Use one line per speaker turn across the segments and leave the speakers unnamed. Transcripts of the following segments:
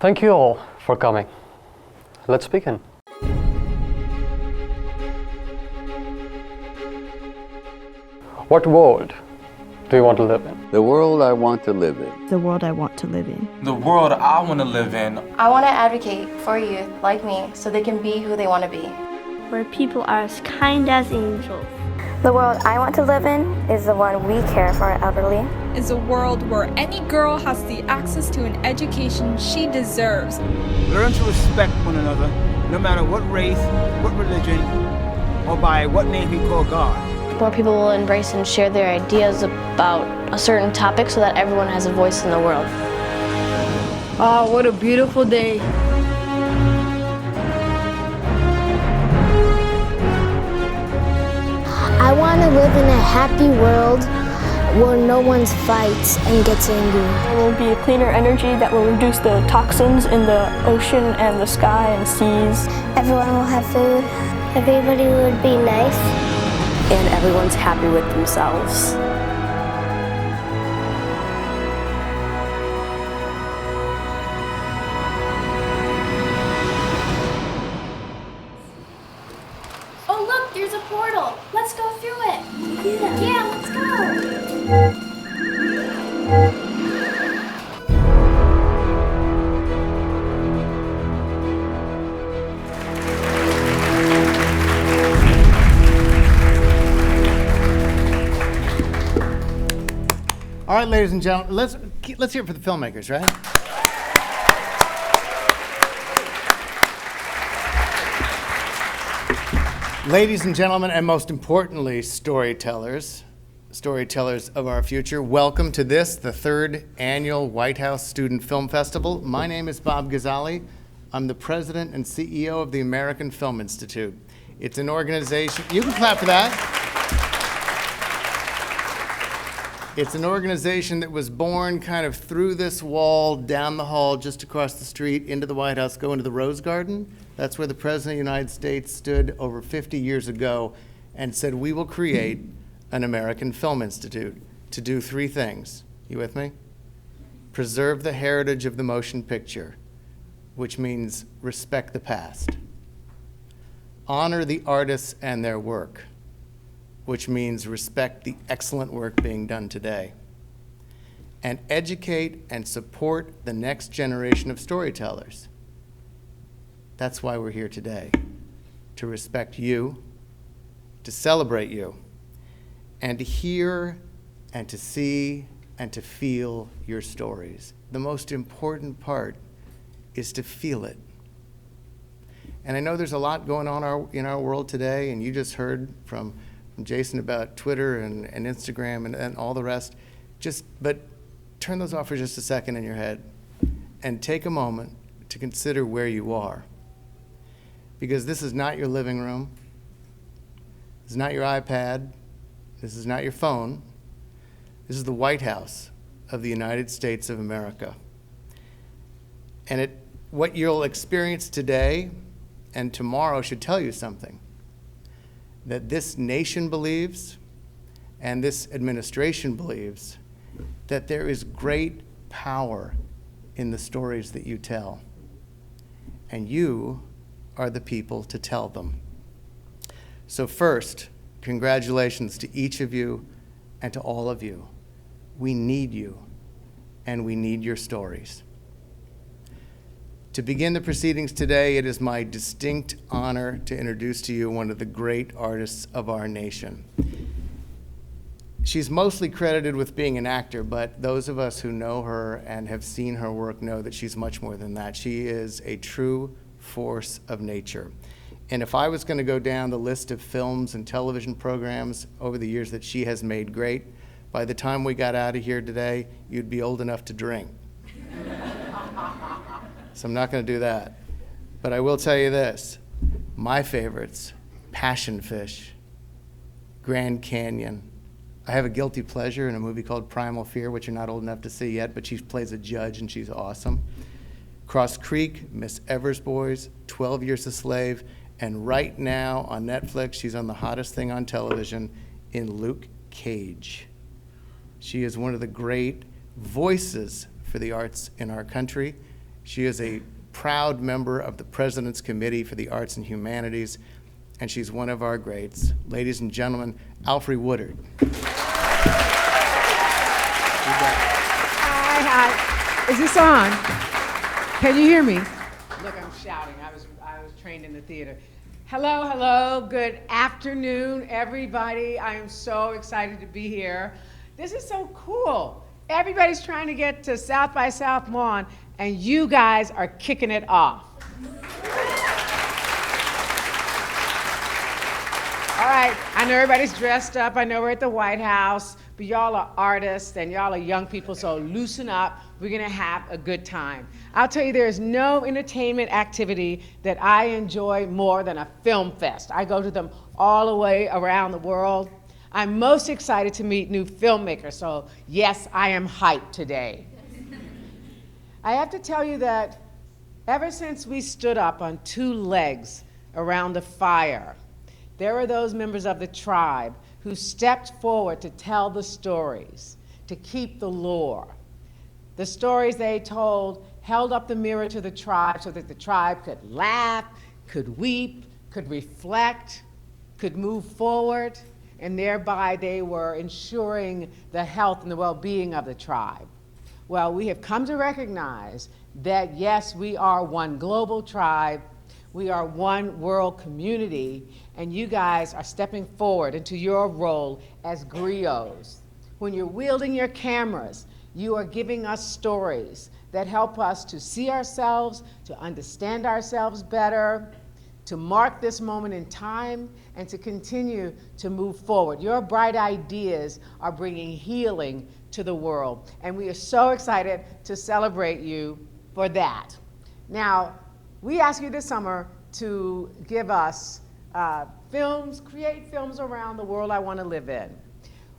Thank you all for coming. Let's begin. What world do you want to live in?
The world I want to live in.
The world I want to live in.
The world I want to live in.
I want to advocate for youth like me so they can be who they want to be.
Where people are as kind as angels.
The world I want to live in is the one we care for our elderly.
Is a world where any girl has the access to an education she deserves.
Learn to respect one another, no matter what race, what religion, or by what name we call God.
More people will embrace and share their ideas about a certain topic so that everyone has a voice in the world.
Oh, what a beautiful day.
I want to live in a happy world where no one fights and gets angry.
There will be cleaner energy that will reduce the toxins in the ocean and the sky and seas.
Everyone will have food. Everybody would be nice.
And everyone's happy with themselves.
Oh look, there's a portal. Let's go through it. Yeah, let's go.
All right, ladies and gentlemen, let's hear it for the filmmakers, right? Ladies and gentlemen, and most importantly, storytellers of our future, welcome to this, the third annual White House Student Film Festival. My name is Bob Ghazali. I'm the president and CEO of the American Film Institute. It's an organization, you can clap for that. It's an organization that was born kind of through this wall, down the hall, just across the street, into the White House, go into the Rose Garden. That's where the President of the United States stood over 50 years ago and said, we will create an American Film Institute to do three things. You with me? Preserve the heritage of the motion picture, which means respect the past. Honor the artists and their work, which means respect the excellent work being done today. And educate and support the next generation of storytellers. That's why we're here today, to respect you, to celebrate you, and to hear and to see and to feel your stories. The most important part is to feel it. And I know there's a lot going on in our world today, and you just heard from Jason about Twitter and Instagram and all the rest. But turn those off for just a second in your head and take a moment to consider where you are. Because this is not your living room. This is not your iPad. This is not your phone. This is the White House of the United States of America. And what you'll experience today and tomorrow should tell you something. That this nation believes and this administration believes that there is great power in the stories that you tell. And you are the people to tell them. So first, congratulations to each of you and to all of you. We need you, and we need your stories. To begin the proceedings today, it is my distinct honor to introduce to you one of the great artists of our nation. She's mostly credited with being an actor, but those of us who know her and have seen her work know that she's much more than that. She is a true force of nature. And if I was going to go down the list of films and television programs over the years that she has made great, by the time we got out of here today, you'd be old enough to drink. So I'm not going to do that. But I will tell you this. My favorites, Passion Fish, Grand Canyon. I have a guilty pleasure in a movie called Primal Fear, which you're not old enough to see yet, but she plays a judge and she's awesome. Cross Creek, Miss Evers Boys, 12 Years a Slave, and right now on Netflix, she's on the hottest thing on television in Luke Cage. She is one of the great voices for the arts in our country, She is a proud member of the President's Committee for the Arts and Humanities, and she's one of our greats. Ladies and gentlemen, Alfre Woodard.
Hi. Is this on? Can you hear me? Look, I'm shouting. I was trained in the theater. Hello. Good afternoon, everybody. I am so excited to be here. This is so cool. Everybody's trying to get to South by Southlawn, and you guys are kicking it off. All right, I know everybody's dressed up. I know we're at the White House, but y'all are artists and y'all are young people, so loosen up. We're gonna have a good time. I'll tell you, there is no entertainment activity that I enjoy more than a film fest. I go to them all the way around the world. I'm most excited to meet new filmmakers, so yes, I am hyped today. I have to tell you that ever since we stood up on two legs around the fire, there were those members of the tribe who stepped forward to tell the stories, to keep the lore. The stories they told held up the mirror to the tribe so that the tribe could laugh, could weep, could reflect, could move forward, and thereby they were ensuring the health and the well-being of the tribe. Well, we have come to recognize that yes, we are one global tribe, we are one world community, and you guys are stepping forward into your role as griots. When you're wielding your cameras, you are giving us stories that help us to see ourselves, to understand ourselves better, to mark this moment in time, and to continue to move forward. Your bright ideas are bringing healing to the world, and we are so excited to celebrate you for that. Now, we ask you this summer to give us films, create films around the world I want to live in.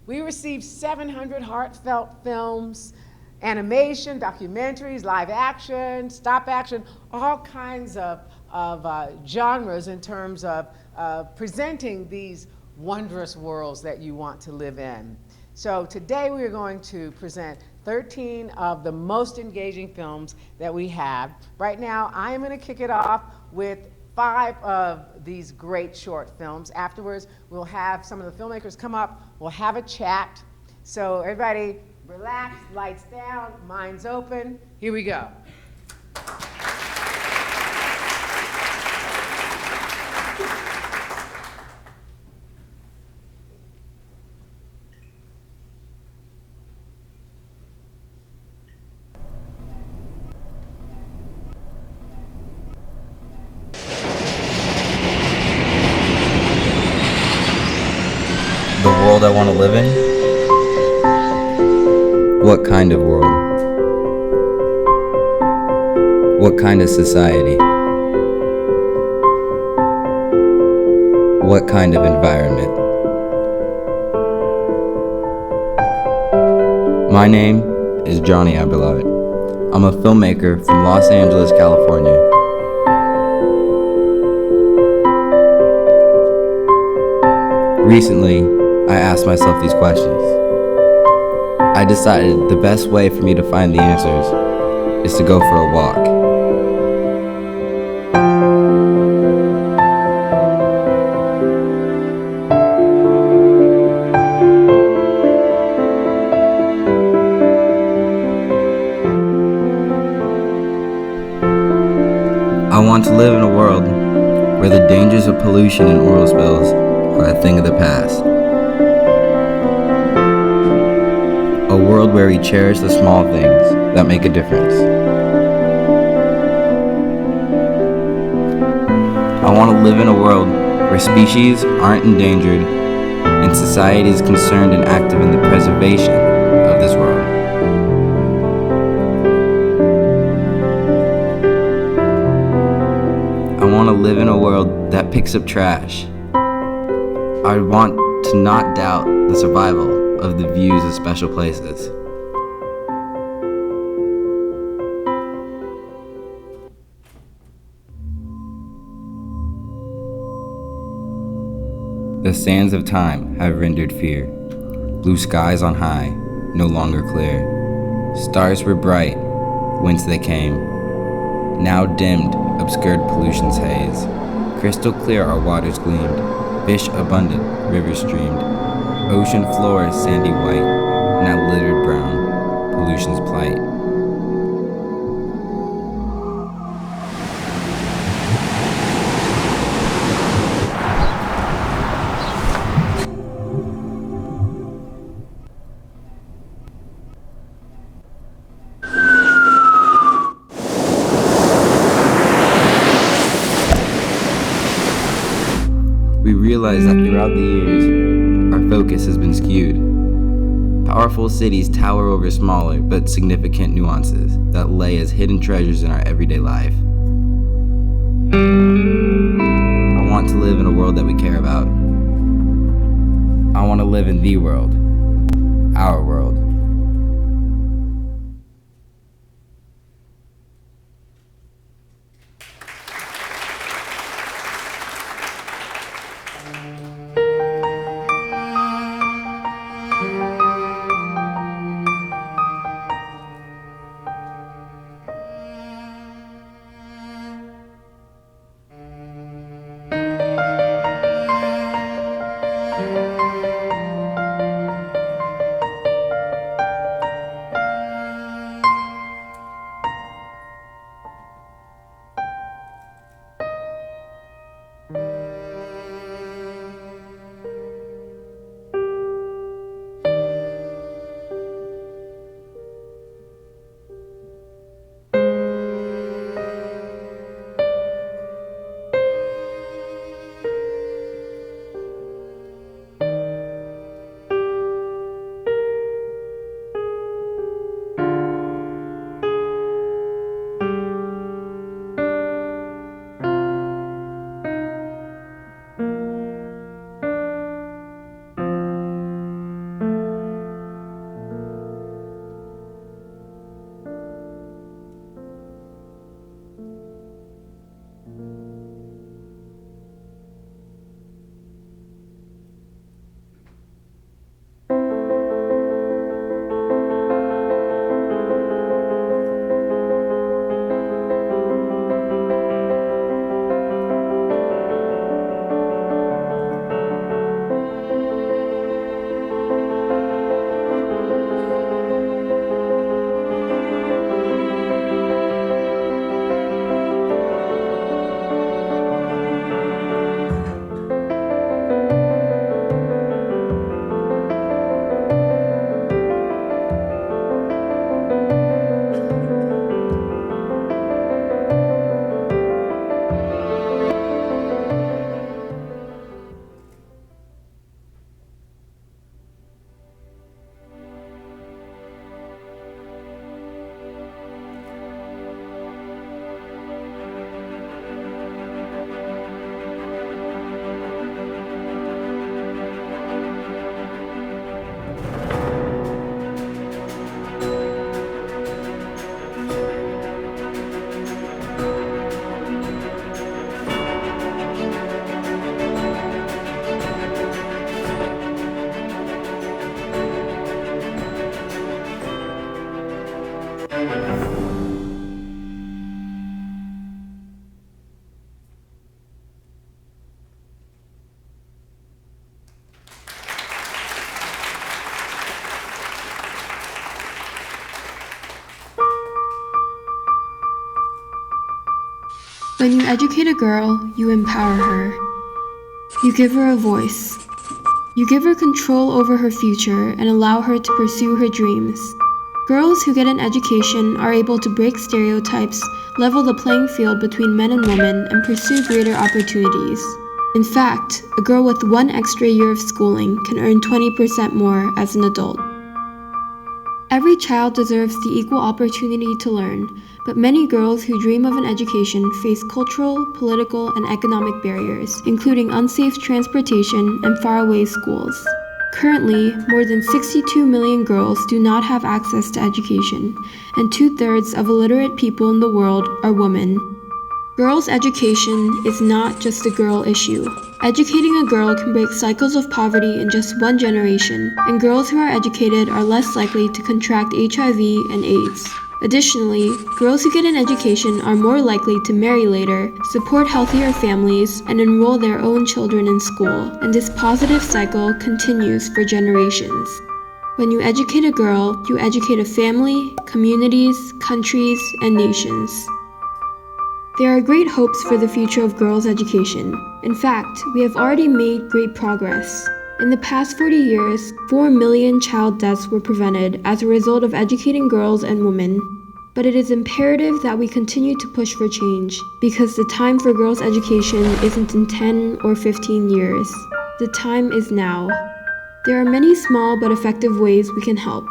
We received 700 heartfelt films, animation, documentaries, live action, stop action, all kinds of genres in terms of presenting these wondrous worlds that you want to live in. So today we are going to present 13 of the most engaging films that we have. Right now, I am going to kick it off with 5 of these great short films. Afterwards, we'll have some of the filmmakers come up, we'll have a chat. So everybody relax, lights down, minds open. Here we go.
The world I want to live in? What kind of world? What kind of society? What kind of environment? My name is Johnny Aberlot. I'm a filmmaker from Los Angeles, California. Recently, I asked myself these questions. I decided the best way for me to find the answers is to go for a walk. I want to live in a world where the dangers of pollution and oil spills are a thing of the past. A world where we cherish the small things that make a difference. I want to live in a world where species aren't endangered and society is concerned and active in the preservation of this world. I want to live in a world that picks up trash. I want to not doubt the survival of the views of special places. The sands of time have rendered fear. Blue skies on high, no longer clear. Stars were bright, whence they came. now dimmed, obscured pollution's haze. Crystal clear our waters gleamed, fish abundant, rivers streamed. Ocean floor sandy white, now littered brown, pollution's plight. We realize that throughout the years, our focus has been skewed. Powerful cities tower over smaller but significant nuances that lay as hidden treasures in our everyday life. I want to live in a world that we care about. I want to live in the world, our world.
When you educate a girl, you empower her. You give her a voice. You give her control over her future and allow her to pursue her dreams. Girls who get an education are able to break stereotypes, level the playing field between men and women, and pursue greater opportunities. In fact, a girl with 1 extra year of schooling can earn 20% more as an adult. Every child deserves the equal opportunity to learn, but many girls who dream of an education face cultural, political, and economic barriers, including unsafe transportation and faraway schools. Currently, more than 62 million girls do not have access to education, and 2/3 of illiterate people in the world are women. Girls' education is not just a girl issue. Educating a girl can break cycles of poverty in just 1 generation, and girls who are educated are less likely to contract HIV and AIDS. Additionally, girls who get an education are more likely to marry later, support healthier families, and enroll their own children in school, and this positive cycle continues for generations. When you educate a girl, you educate a family, communities, countries, and nations. There are great hopes for the future of girls' education. In fact, we have already made great progress. In the past 40 years, 4 million child deaths were prevented as a result of educating girls and women. But it is imperative that we continue to push for change, because the time for girls' education isn't in 10 or 15 years. The time is now. There are many small but effective ways we can help.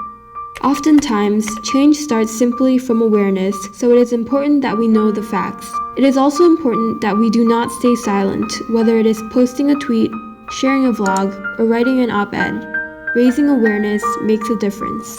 Oftentimes, change starts simply from awareness, so it is important that we know the facts. It is also important that we do not stay silent, whether it is posting a tweet, sharing a vlog, or writing an op-ed. Raising awareness makes a difference.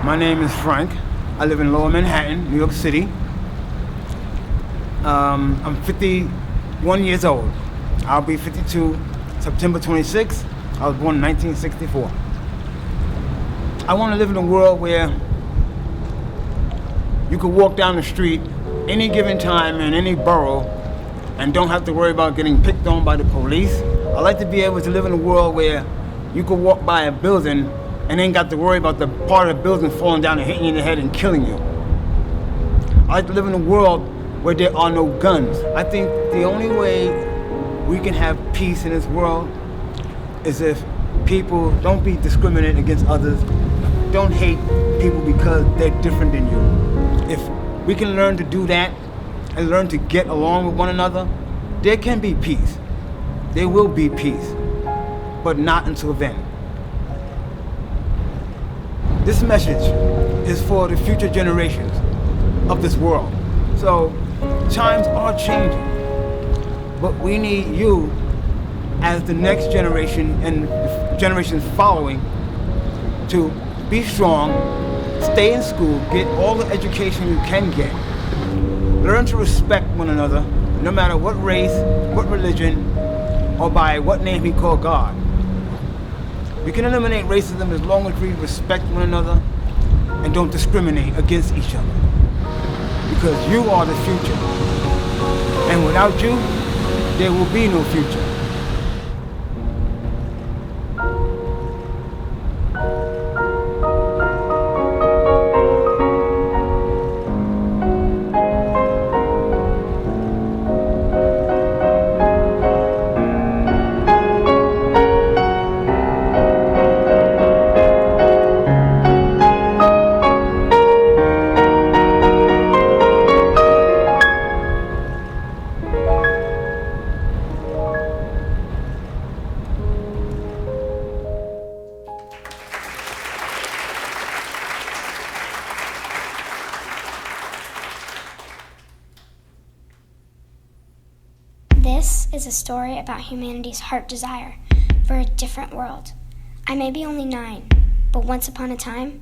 My name is Frank. I live in Lower Manhattan, New York City. I'm 51 years old. I'll be 52 September 26th. I was born in 1964. I want to live in a world where you could walk down the street any given time in any borough and don't have to worry about getting picked on by the police. I like to be able to live in a world where you could walk by a building and ain't got to worry about the part of the building falling down and hitting you in the head and killing you. I like to live in a world where there are no guns. I think the only way we can have peace in this world is if people don't be discriminated against others, don't hate people because they're different than you. If we can learn to do that and learn to get along with one another, there can be peace. There will be peace, but not until then. This message is for the future generations of this world. So, times are changing, but we need you as the next generation and the generations following to be strong, stay in school, get all the education you can get, learn to respect one another, no matter what race, what religion, or by what name we call God. We can eliminate racism as long as we respect one another and don't discriminate against each other. Because you are the future. And without you, there will be no future.
This is a story about humanity's heart desire for a different world. I may be only 9, but once upon a time,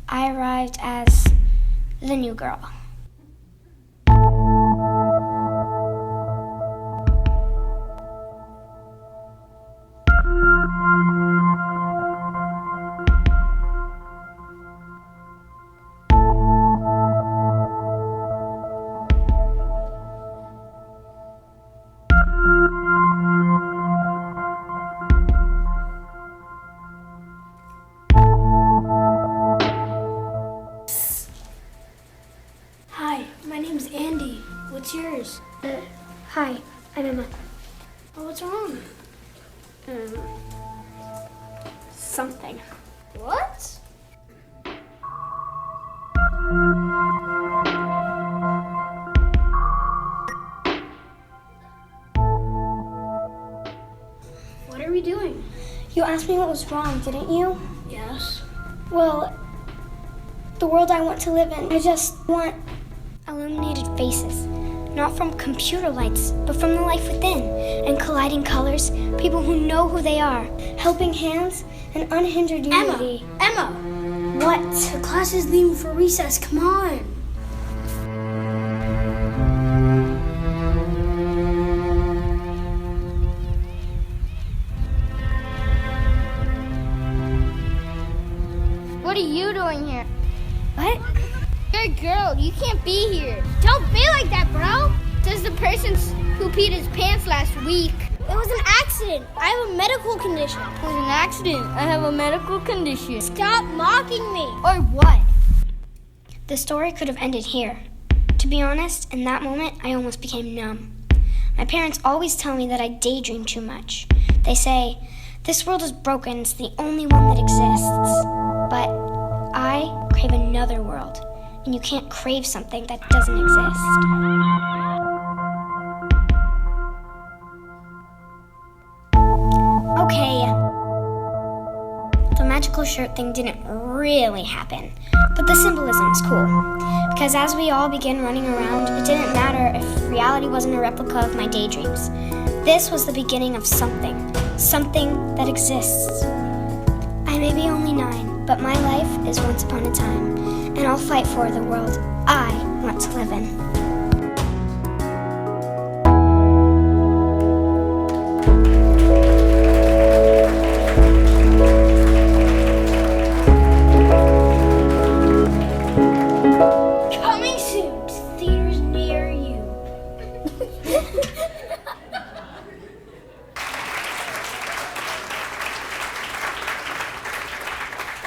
I arrived as the new girl.
Hi, my name's Andy. What's yours?
Hi, I'm Emma.
Oh, what's wrong?
Something.
What?
asked me what was wrong, didn't you?
Yes.
Well, the world I want to live in, I just want illuminated faces. Not from computer lights, but from the life within. And colliding colors, people who know who they are. Helping hands and unhindered unity.
Emma!
What?
The class is leaving for recess. Come on.
What are you doing here? What? You're a girl. You can't be here. Don't be like that, bro. Says the person who peed his pants last week. It was an accident. I have a medical condition. It was an accident. I have a medical condition. Stop mocking me. Or what? The story could have ended here. To be honest, in that moment, I almost became numb. My parents always tell me that I daydream too much. They say, this world is broken. It's the only one that exists. But I crave another world. And you can't crave something that doesn't exist. Okay. The magical shirt thing didn't really happen, but the symbolism is cool. Because as we all began running around, it didn't matter if reality wasn't a replica of my daydreams. This was the beginning of something that exists. I may be only 9, but my life is once upon a time. And I'll fight for the world I want to live in. Coming soon to theaters near you.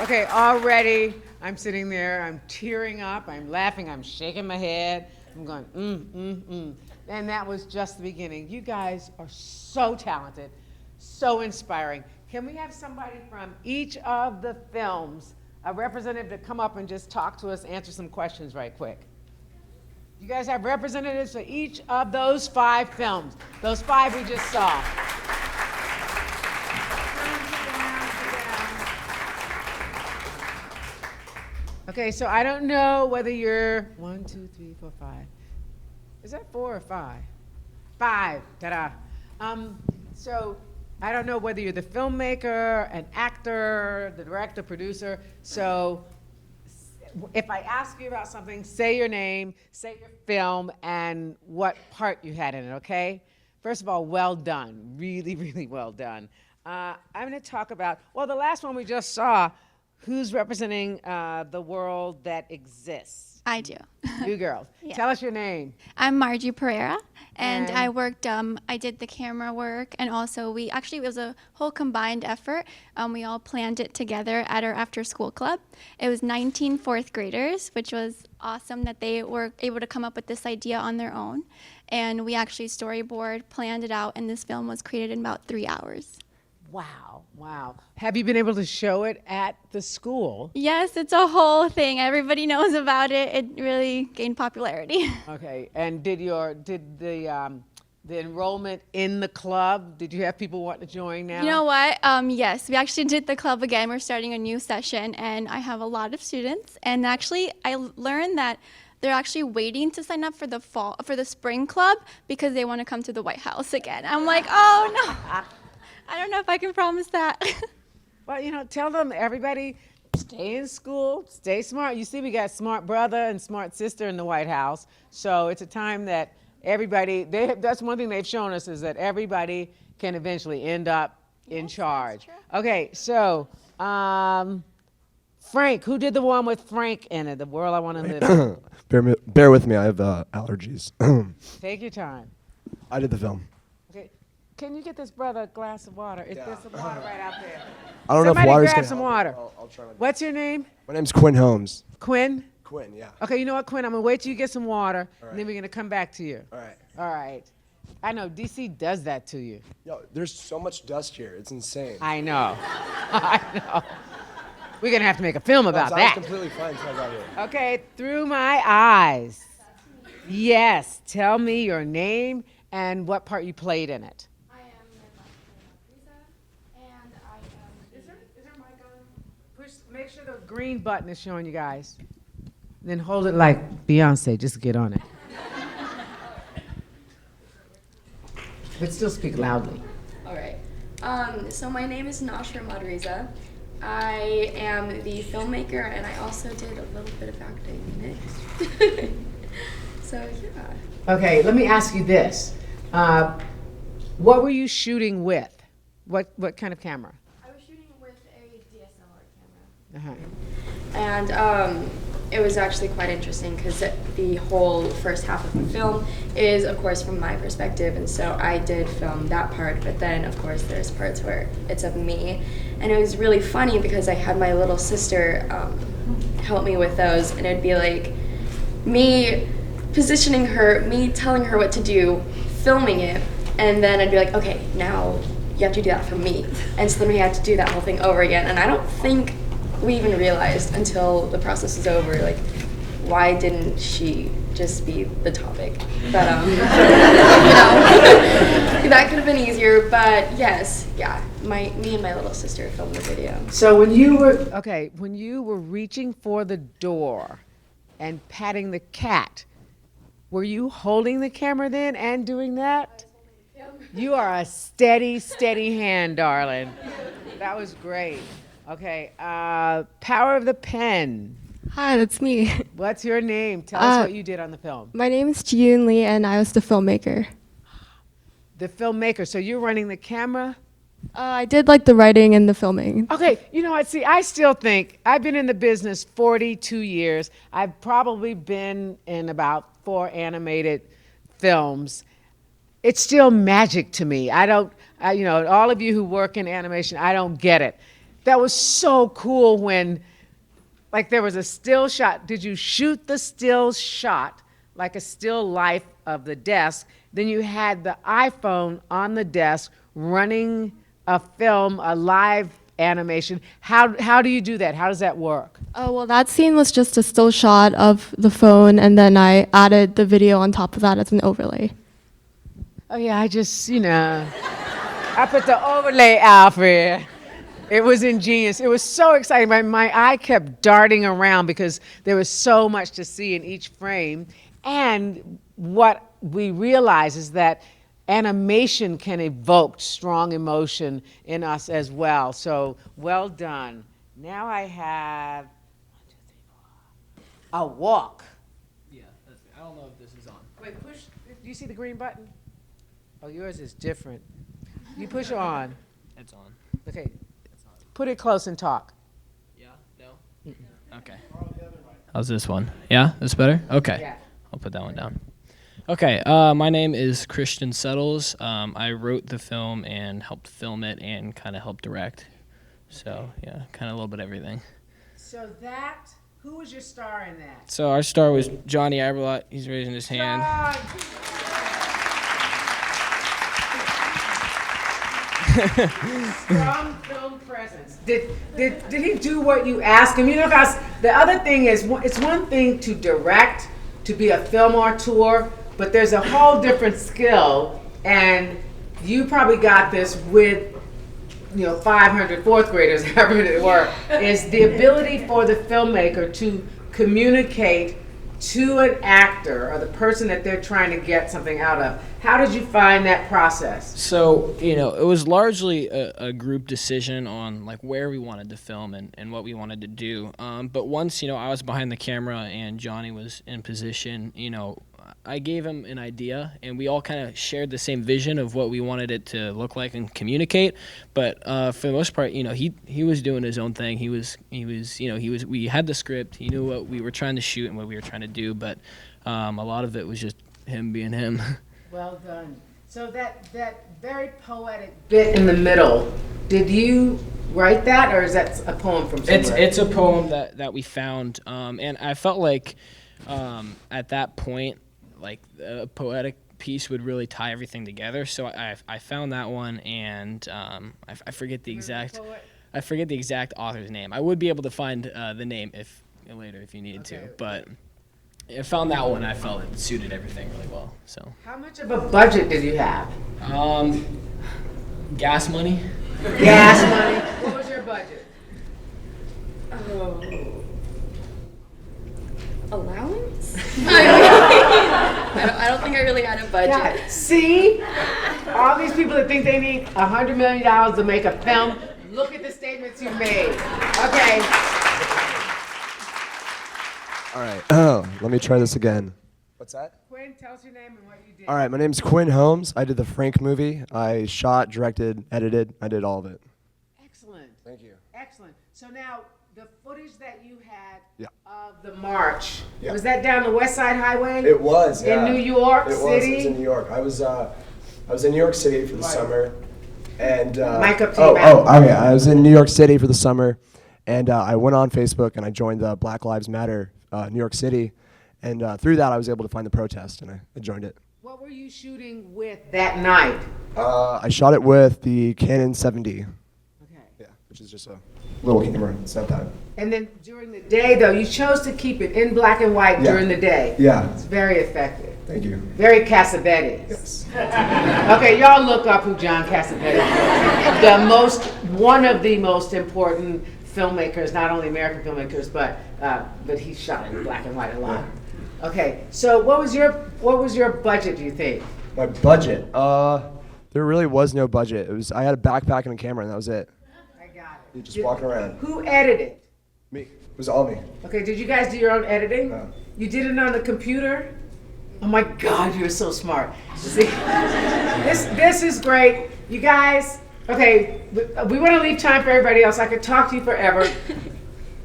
Okay, already I'm sitting there, I'm tearing up, I'm laughing, I'm shaking my head, I'm going, And that was just the beginning. You guys are so talented, so inspiring. Can we have somebody from each of the films, a representative, to come up and just talk to us, answer some questions right quick? You guys have representatives for each of those 5 films, those 5 we just saw. Okay, so I don't know whether you're 1, 2, 3, 4, 5. Is that 4 or 5? 5. Ta-da. So I don't know whether you're the filmmaker, an actor, the director, producer. So if I ask you about something, say your name, say your film, and what part you had in it, okay? First of all, well done. Really, really well done. I'm going to talk about, well, the last one we just saw. Who's representing the world that exists?
I do.
You girls.
Yeah.
Tell us your name.
I'm Margie Pereira, and I worked, I did the camera work, and also it was a whole combined effort. We all planned it together at our after-school club. It was 19 fourth graders, which was awesome that they were able to come up with this idea on their own. And we actually storyboard, planned it out, and this film was created in about 3 hours.
Wow, wow. Have you been able to show it at the school?
Yes, it's a whole thing. Everybody knows about it. It really gained popularity.
Okay, and did the enrollment in the club, did you have people want to join now?
You know what? Yes, we actually did the club again. We're starting a new session, and I have a lot of students. And actually, I learned that they're actually waiting to sign up for the spring club because they want to come to the White House again. I'm like, oh no. I don't know if I can promise that.
Well, tell them, everybody, stay in school, stay smart. You see, we got smart brother and smart sister in the White House. So it's a time that everybody, that's one thing they've shown us, is that everybody can eventually end up in charge. Okay, so Frank, who did the one with Frank in it, The World I Want to Live In?
Bear with me, I have allergies.
Take your time.
I did the film.
Okay, can you get this brother a glass of water? There's some water right out there.
I don't know if
Somebody
water's
grab
gonna
some
help.
water.
I'll try my best.
What's your name?
My name's Quinn Holmes.
Quinn?
Quinn, yeah.
Okay, you know what, Quinn? I'm going to wait till you get some water,
All
and then we're going to come back to you.
All right.
All right. I know, DC does that to you.
Yo, there's so much dust here. It's insane.
I know. I know. We're going to have to make a film about
I
that.
was completely fine until I got here.
Okay, through my eyes. Yes, tell me your name and what part you played in it.
I am Lisa, and I am
Make sure the green button is showing you guys. Then hold it like Beyonce, just get on it. But still speak loudly.
All right. So my name is Nashra Madriza. I am the filmmaker, and I also did a little bit of acting in it. So yeah.
Okay, let me ask you this. What were you shooting with? What kind of camera?
I was shooting with a DSLR
Uh-huh.
camera. And it was actually quite interesting because the whole first half of the film is, of course, from my perspective, and so I did film that part, but then, of course, there's parts where it's of me. And it was really funny because I had my little sister help me with those, and it'd be like me positioning her, me telling her what to do, filming it, and then I'd be like, okay, now you have to do that for me. And so then we had to do that whole thing over again, and I don't think we even realized until the process was over, like, why didn't she just be the topic? But, you know, that could have been easier, but yes, yeah, me and my little sister filmed the video.
So when you were reaching for the door and patting the cat, were you holding the camera then and doing that? You are a steady, steady hand, darling. That was great. Okay, Power of the Pen.
Hi, that's me.
What's your name? Tell us what you did on the film.
My name is Jiyoon Lee, and I was the filmmaker.
The filmmaker. So you're running the camera?
I did like the writing and the filming.
Okay, you know what? See, I still think I've been in the business 42 years. I've probably been in about 4 animated films. It's still magic to me. You know, all of you who work in animation, I don't get it. That was so cool when, like, there was a still shot. Did you shoot the still shot, like a still life of the desk? Then you had the iPhone on the desk running a film, a live animation. How do you do that? How does that work?
Oh, well, that scene was just a still shot of the phone, and then I added the video on top of that as an overlay.
Oh, yeah, I just, you know, I put the overlay, Alfre. It was ingenious. It was so exciting. My eye kept darting around because there was so much to see in each frame. And what we realize is that animation can evoke strong emotion in us as well. So well done. Now I have 1, 2, 3, 4. A walk.
Yeah, that's me. I don't know if this is on.
Wait, push. Do you see the green button? Oh, yours is different. You push on.
It's on.
Okay. Put it close and talk.
Yeah? No? Okay. How's this one? Yeah? This better? Okay.
Yeah.
I'll put that one down. Okay. My name is Christian Settles. I wrote the film and helped film it and kind of helped direct. So, yeah, kind of a little bit of everything.
So who was your star in that?
So our star was Johnny Aberlot. He's raising his hand.
Strong film presence. Did he do what you asked him? You know, guys, the other thing is, it's one thing to direct, to be a film auteur, but there's a whole different skill, and you probably got this with, 500 fourth graders, however it were, is the ability for the filmmaker to communicate to an actor or the person that they're trying to get something out of. How did you find that process?
So, it was largely a group decision on like where we wanted to film and what we wanted to do. But once, I was behind the camera and Johnny was in position, I gave him an idea and we all kind of shared the same vision of what we wanted it to look like and communicate. But for the most part, he was doing his own thing. We had the script. He knew what we were trying to shoot and what we were trying to do. But a lot of it was just him being him.
Well done. So that very poetic bit in the middle, did you write that, or is that a poem from somewhere?
It's a poem that we found, and I felt like at that point, like a poetic piece would really tie everything together. So I found that one, and I forget the exact author's name. I would be able to find the name later if you needed to, but. I found that one. I felt it suited everything really well. So.
How much of a budget did you have?
Gas money.
Gas money. What was your budget?
Oh. Allowance? I don't think I really had a budget.
Yeah. See? All these people that think they need $100 million to make a film, look at the statements you made. Okay.
All right. Let me try this again. What's that?
Quinn, tell us your name and what you did.
All right, my name's Quinn Holmes. I did the Frank movie. I shot, directed, edited. I did all of it.
Excellent.
Thank you.
Excellent. So now, the footage that you had
Yeah.
of the march,
Yeah.
was that down the West Side Highway?
It was, yeah.
In New York City?
It was in New York. I was in New York City for the summer. And
Mic up to your mouth.
okay. I was in New York City for the summer, and I went on Facebook and I joined the Black Lives Matter New York City, and through that I was able to find the protest, and I joined it.
What were you shooting with that night?
I shot it with the Canon 7D.
Okay.
Yeah, which is just a little camera. It's not that.
And then during the day, though, you chose to keep it in black and white during the day.
Yeah.
It's very effective.
Thank you.
Very Cassavetes.
Yes.
Okay, y'all look up who John Cassavetes is. One of the most important filmmakers, not only American filmmakers, but he shot in black and white a lot. Okay, so what was your budget, do you think?
My budget? There really was no budget. I had a backpack and a camera, and that was it.
I got it.
You just walking around.
Who edited?
Me. It was all me.
Okay, did you guys do your own editing?
No.
You did it on the computer? Oh my God, you're so smart. See, this is great. You guys, okay, we want to leave time for everybody else. I could talk to you forever.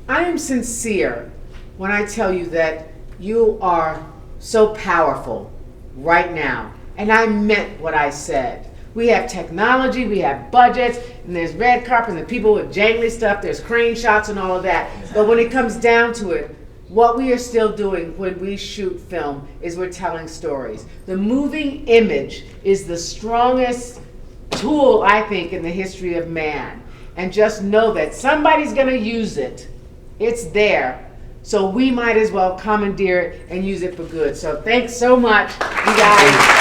I am sincere when I tell you that you are so powerful right now. And I meant what I said. We have technology, we have budgets, and there's red carpet and the people with jangly stuff, there's crane shots and all of that. But when it comes down to it, what we are still doing when we shoot film is we're telling stories. The moving image is the strongest tool, I think, in the history of man. And just know that somebody's gonna use it. It's there. So we might as well commandeer it and use it for good. So thanks so much, you guys.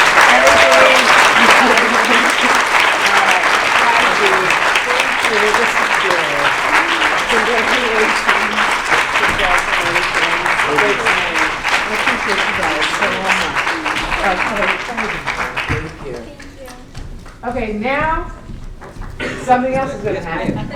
Okay, now something else is going to happen.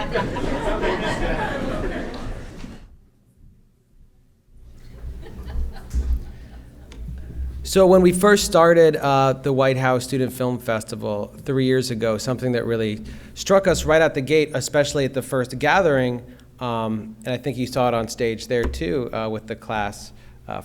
So when we first started the White House Student Film Festival 3 years ago, something that really struck us right out the gate, especially at the first gathering, and I think you saw it on stage there too with the class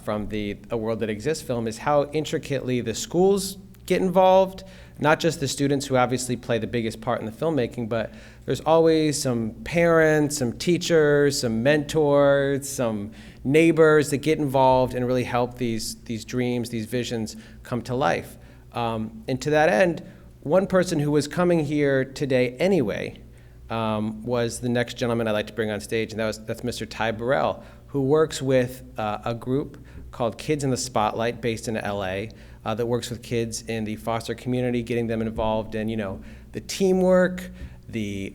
from the A World That Exists film, is how intricately the schools get involved, not just the students who obviously play the biggest part in the filmmaking, but there's always some parents, some teachers, some mentors, some neighbors that get involved and really help these dreams, these visions come to life. And to that end, one person who was coming here today anyway was the next gentleman I'd like to bring on stage, and that's Mr. Ty Burrell, who works with a group called Kids in the Spotlight based in LA that works with kids in the foster community, getting them involved in, the teamwork, the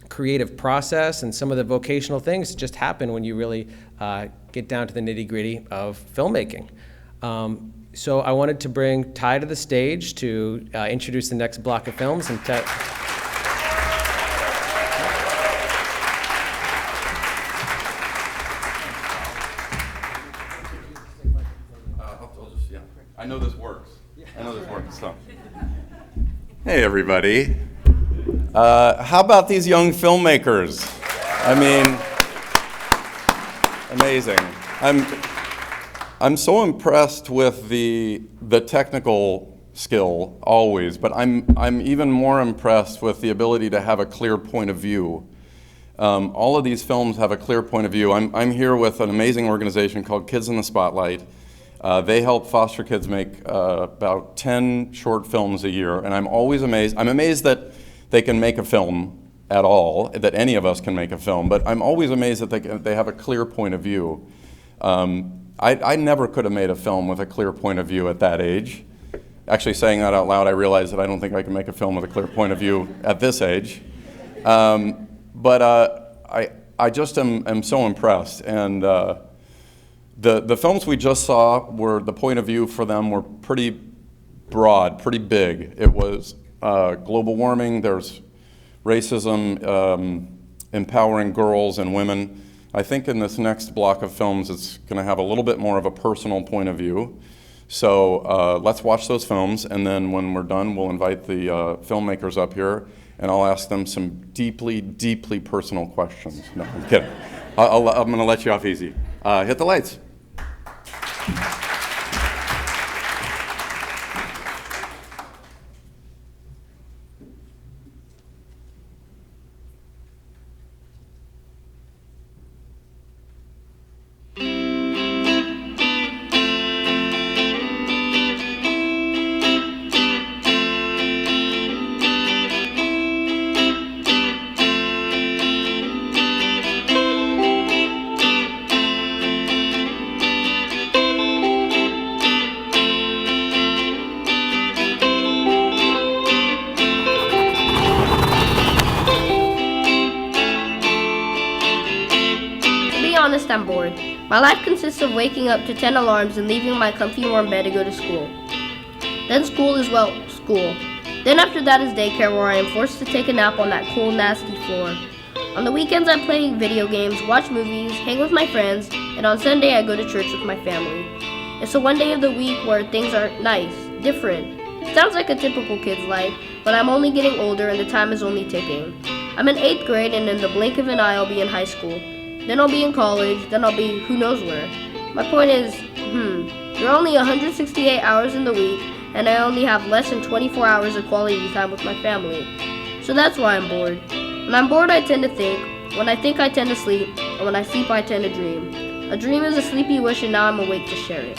creative process, and some of the vocational things just happen when you really get down to the nitty-gritty of filmmaking. So I wanted to bring Ty to the stage to introduce the next block of films. And
I know this works. So. Hey, everybody. How about these young filmmakers? I mean, amazing. I'm so impressed with the technical skill always, but I'm even more impressed with the ability to have a clear point of view. All of these films have a clear point of view. I'm here with an amazing organization called Kids in the Spotlight. They help foster kids make about 10 short films a year, and I'm always amazed. I'm amazed that they can make a film at all, that any of us can make a film, but I'm always amazed that they have a clear point of view. I never could have made a film with a clear point of view at that age. Actually, saying that out loud, I realize that I don't think I can make a film with a clear point of view at this age. But I just am so impressed. And the films we just saw were, the point of view for them were pretty broad, pretty big. It was global warming, there's racism, empowering girls and women. I think in this next block of films it's going to have a little bit more of a personal point of view. So let's watch those films, and then when we're done we'll invite the filmmakers up here and I'll ask them some deeply, deeply personal questions. No, I'm kidding. I'm going to let you off easy. Hit the lights.
I'm bored. My life consists of waking up to 10 alarms and leaving my comfy warm bed to go to school. Then school. Then after that is daycare, where I am forced to take a nap on that cool, nasty floor. On the weekends I play video games, watch movies, hang with my friends, and on Sunday I go to church with my family. It's the one day of the week where things are nice, different. It sounds like a typical kid's life, but I'm only getting older and the time is only ticking. I'm in 8th grade, and in the blink of an eye I'll be in high school. Then I'll be in college, then I'll be who knows where. My point is, there are only 168 hours in the week, and I only have less than 24 hours of quality time with my family. So that's why I'm bored. When I'm bored I tend to think, when I think I tend to sleep, and when I sleep I tend to dream. A dream is a sleepy wish, and now I'm awake to share it.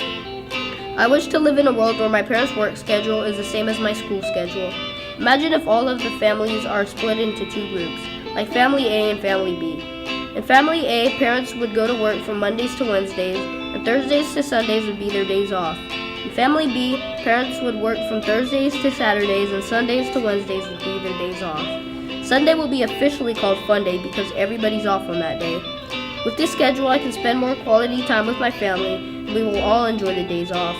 I wish to live in a world where my parents' work schedule is the same as my school schedule. Imagine if all of the families are split into two groups, like Family A and Family B. In Family A, parents would go to work from Mondays to Wednesdays, and Thursdays to Sundays would be their days off. In Family B, parents would work from Thursdays to Saturdays, and Sundays to Wednesdays would be their days off. Sunday will be officially called Fun Day because everybody's off on that day. With this schedule, I can spend more quality time with my family, and we will all enjoy the days off.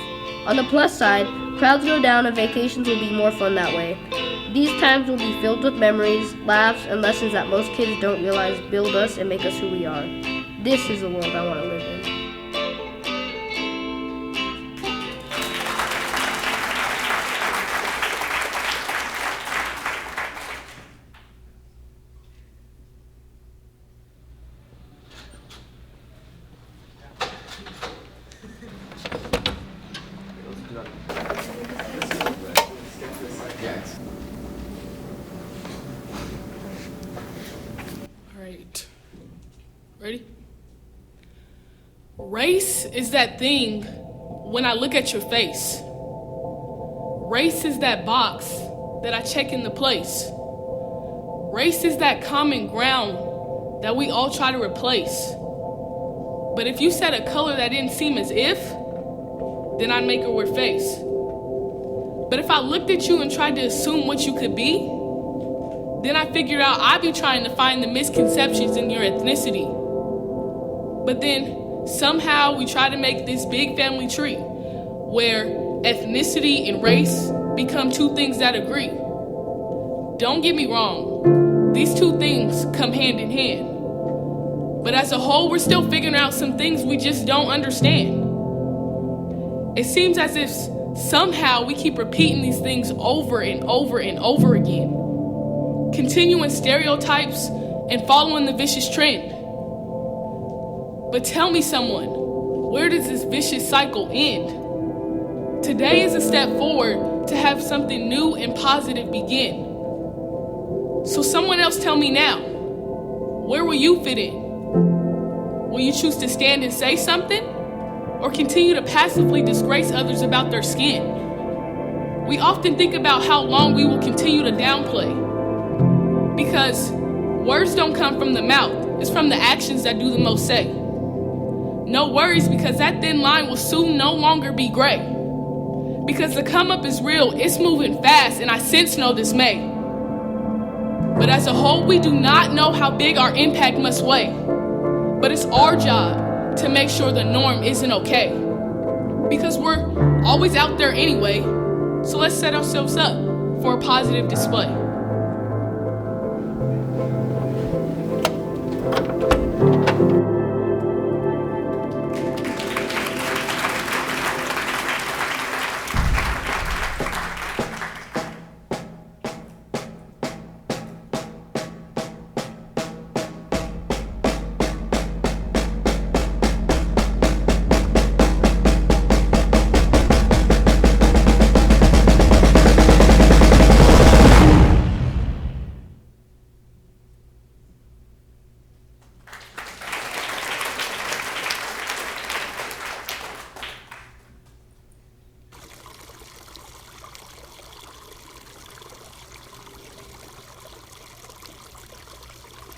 On the plus side, crowds go down and vacations will be more fun that way. These times will be filled with memories, laughs, and lessons that most kids don't realize build us and make us who we are. This is the world I want to live in.
Ready? Race is that thing when I look at your face. Race is that box that I check in the place. Race is that common ground that we all try to replace. But if you said a color that didn't seem as if, then I'd make her wear face. But if I looked at you and tried to assume what you could be, then I figured out I'd be trying to find the misconceptions in your ethnicity. But then somehow we try to make this big family tree where ethnicity and race become two things that agree. Don't get me wrong, these two things come hand in hand. But as a whole, we're still figuring out some things we just don't understand. It seems as if somehow we keep repeating these things over and over and over again, continuing stereotypes and following the vicious trend. But tell me, someone, where does this vicious cycle end? Today is a step forward to have something new and positive begin. So someone else tell me now, where will you fit in? Will you choose to stand and say something, or continue to passively disgrace others about their skin? We often think about how long we will continue to downplay, because words don't come from the mouth, it's from the actions that do the most say. No worries, because that thin line will soon no longer be gray. Because the come up is real, it's moving fast, and I sense no dismay. But as a whole, we do not know how big our impact must weigh. But it's our job to make sure the norm isn't okay. Because we're always out there anyway, so let's set ourselves up for a positive display.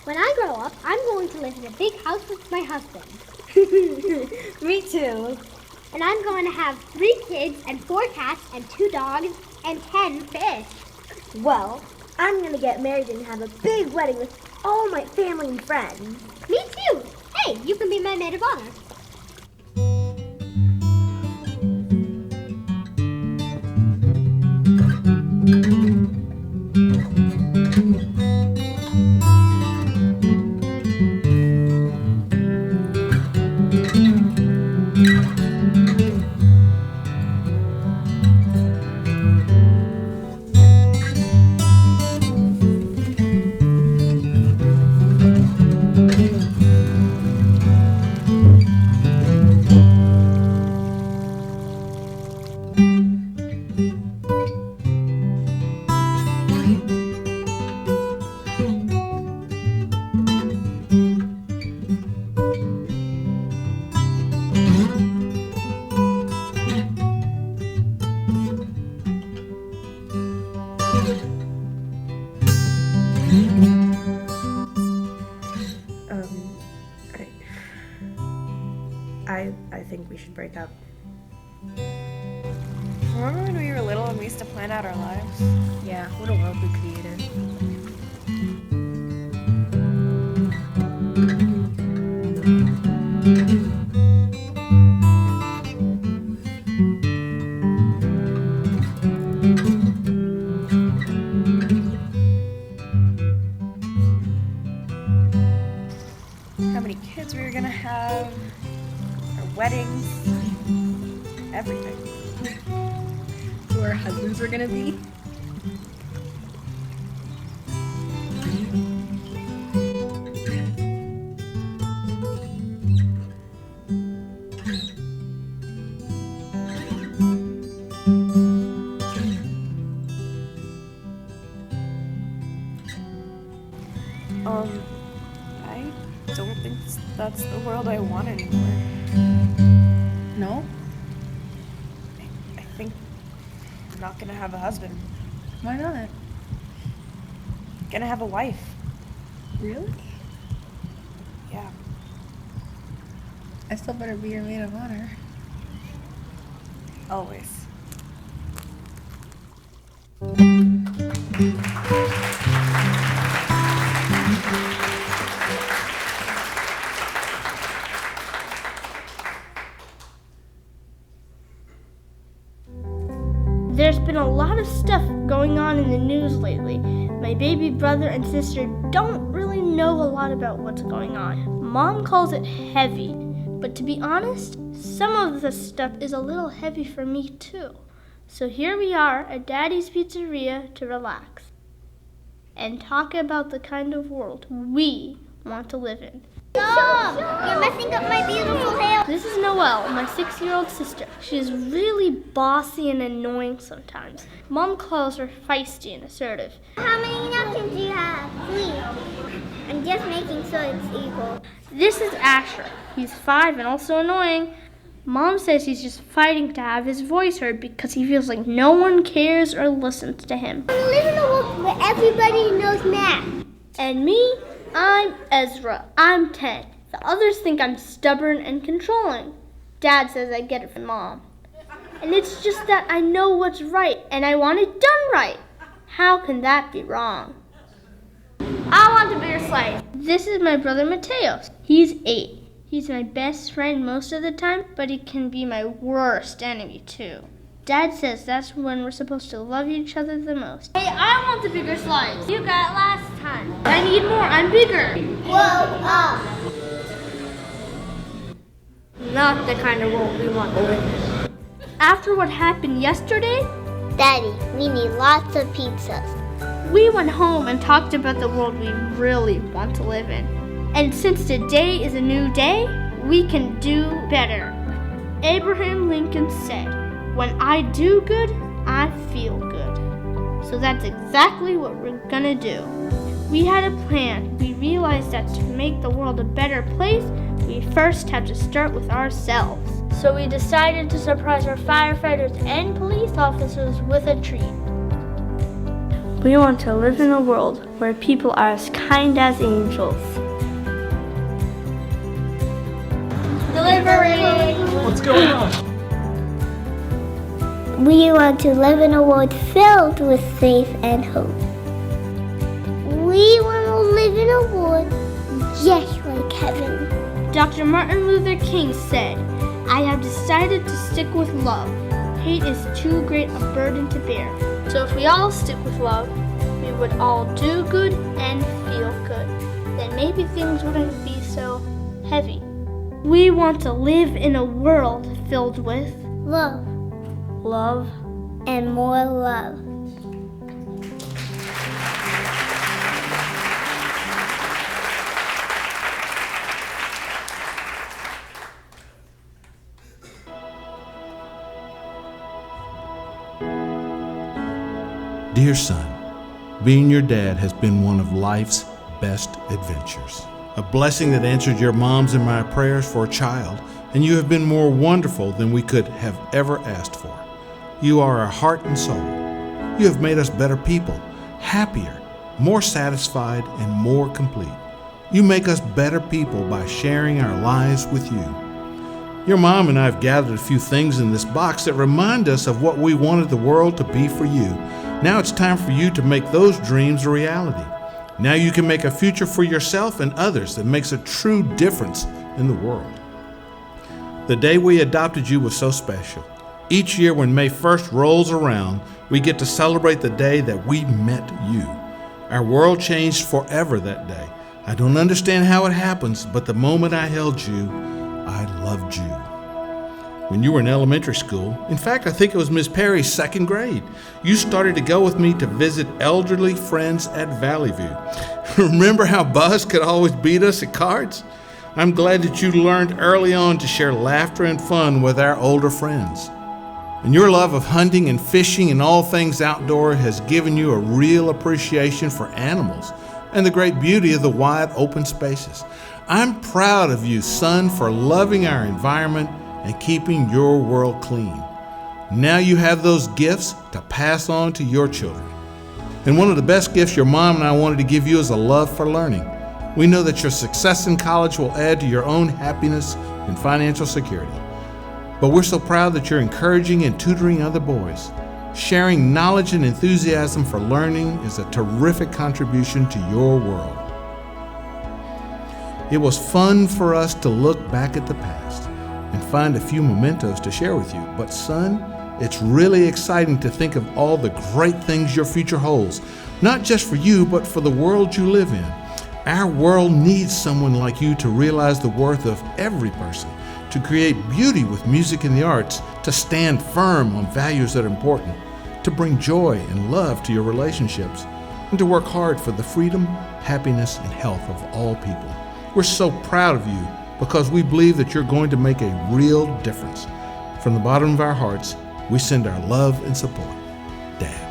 When I grow up, I'm going to live in a big house with my husband.
Me too.
And I'm going to have 3 kids and 4 cats and 2 dogs and 10 fish.
Well, I'm going to get married and have a big wedding with all my family and friends.
Me too. Hey, you can be my maid of honor.
I think we should break up.
Remember when we were little and we used to plan out our lives?
Yeah, what a world we created.
How many kids we were gonna have, our weddings, everything.
Who our husbands were gonna be.
I don't think that's the world I want anymore.
No?
I think I'm not gonna have a husband.
Why not?
Gonna have a wife.
Really?
Yeah.
I still better be your maid of honor.
Always.
There's been a lot of stuff going on in the news lately. My baby brother and sister don't really know a lot about what's going on. Mom calls it heavy, but to be honest, some of the stuff is a little heavy for me too. So here we are at Daddy's Pizzeria to relax and talk about the kind of world we want to live in.
Stop! You're messing up my beautiful hair.
This is Noelle, my 6-year-old sister. She is really bossy and annoying sometimes. Mom calls her feisty and assertive.
How many napkins do you have? 3. I'm just making sure it's equal.
This is Asher. He's 5 and also annoying. Mom says he's just fighting to have his voice heard because he feels like no one cares or listens to him.
I live in a world where everybody knows math.
And me? I'm Ezra. I'm 10. The others think I'm stubborn and controlling. Dad says I get it from Mom. And it's just that I know what's right and I want it done right. How can that be wrong?
I want a bigger slice. This is my brother Mateos. He's 8. He's my best friend most of the time, but he can be my worst enemy too. Dad says that's when we're supposed to love each other the most. Hey, I want the bigger slice. You got it last time. I need more. I'm bigger. Whoa, Not the kind of world we want to live in. After what happened yesterday,
Daddy, we need lots of pizzas.
we went home and talked about the world we really want to live in. And since today is a new day, we can do better. Abraham Lincoln said, "When I do good, I feel good." So that's exactly what we're gonna do. We had a plan. We realized that to make the world a better place, we first have to start with ourselves. So we decided to surprise our firefighters and police officers with a treat. We want to live in a world where people are as kind as angels.
Delivery!
What's going on?
We want to live in a world filled with faith and hope. We want to live in a world just like heaven.
Dr. Martin Luther King said, "I have decided to stick with love. Hate is too great a burden to bear." So if we all stick with love, we would all do good and feel good. Then maybe things wouldn't be so heavy. We want to live in a world filled with
love.
Love.
And more love.
Dear son, being your dad has been one of life's best adventures. A blessing that answered your mom's and my prayers for a child, and you have been more wonderful than we could have ever asked for. You are our heart and soul. You have made us better people, happier, more satisfied, and more complete. You make us better people by sharing our lives with you. Your mom and I have gathered a few things in this box that remind us of what we wanted the world to be for you. Now it's time for you to make those dreams a reality. Now you can make a future for yourself and others that makes a true difference in the world. The day we adopted you was so special. Each year when May 1st rolls around, we get to celebrate the day that we met you. Our world changed forever that day. I don't understand how it happens, but the moment I held you, I loved you. When you were in elementary school, in fact, I think it was Miss Perry's 2nd grade, you started to go with me to visit elderly friends at Valley View. Remember how Buzz could always beat us at cards? I'm glad that you learned early on to share laughter and fun with our older friends. And your love of hunting and fishing and all things outdoor has given you a real appreciation for animals and the great beauty of the wide open spaces. I'm proud of you, son, for loving our environment and keeping your world clean. Now you have those gifts to pass on to your children. And one of the best gifts your mom and I wanted to give you is a love for learning. We know that your success in college will add to your own happiness and financial security. But we're so proud that you're encouraging and tutoring other boys. Sharing knowledge and enthusiasm for learning is a terrific contribution to your world. It was fun for us to look back at the past and find a few mementos to share with you. But son, it's really exciting to think of all the great things your future holds, not just for you, but for the world you live in. Our world needs someone like you to realize the worth of every person, to create beauty with music and the arts, to stand firm on values that are important, to bring joy and love to your relationships, and to work hard for the freedom, happiness, and health of all people. We're so proud of you because we believe that you're going to make a real difference. From the bottom of our hearts, we send our love and support. Dad.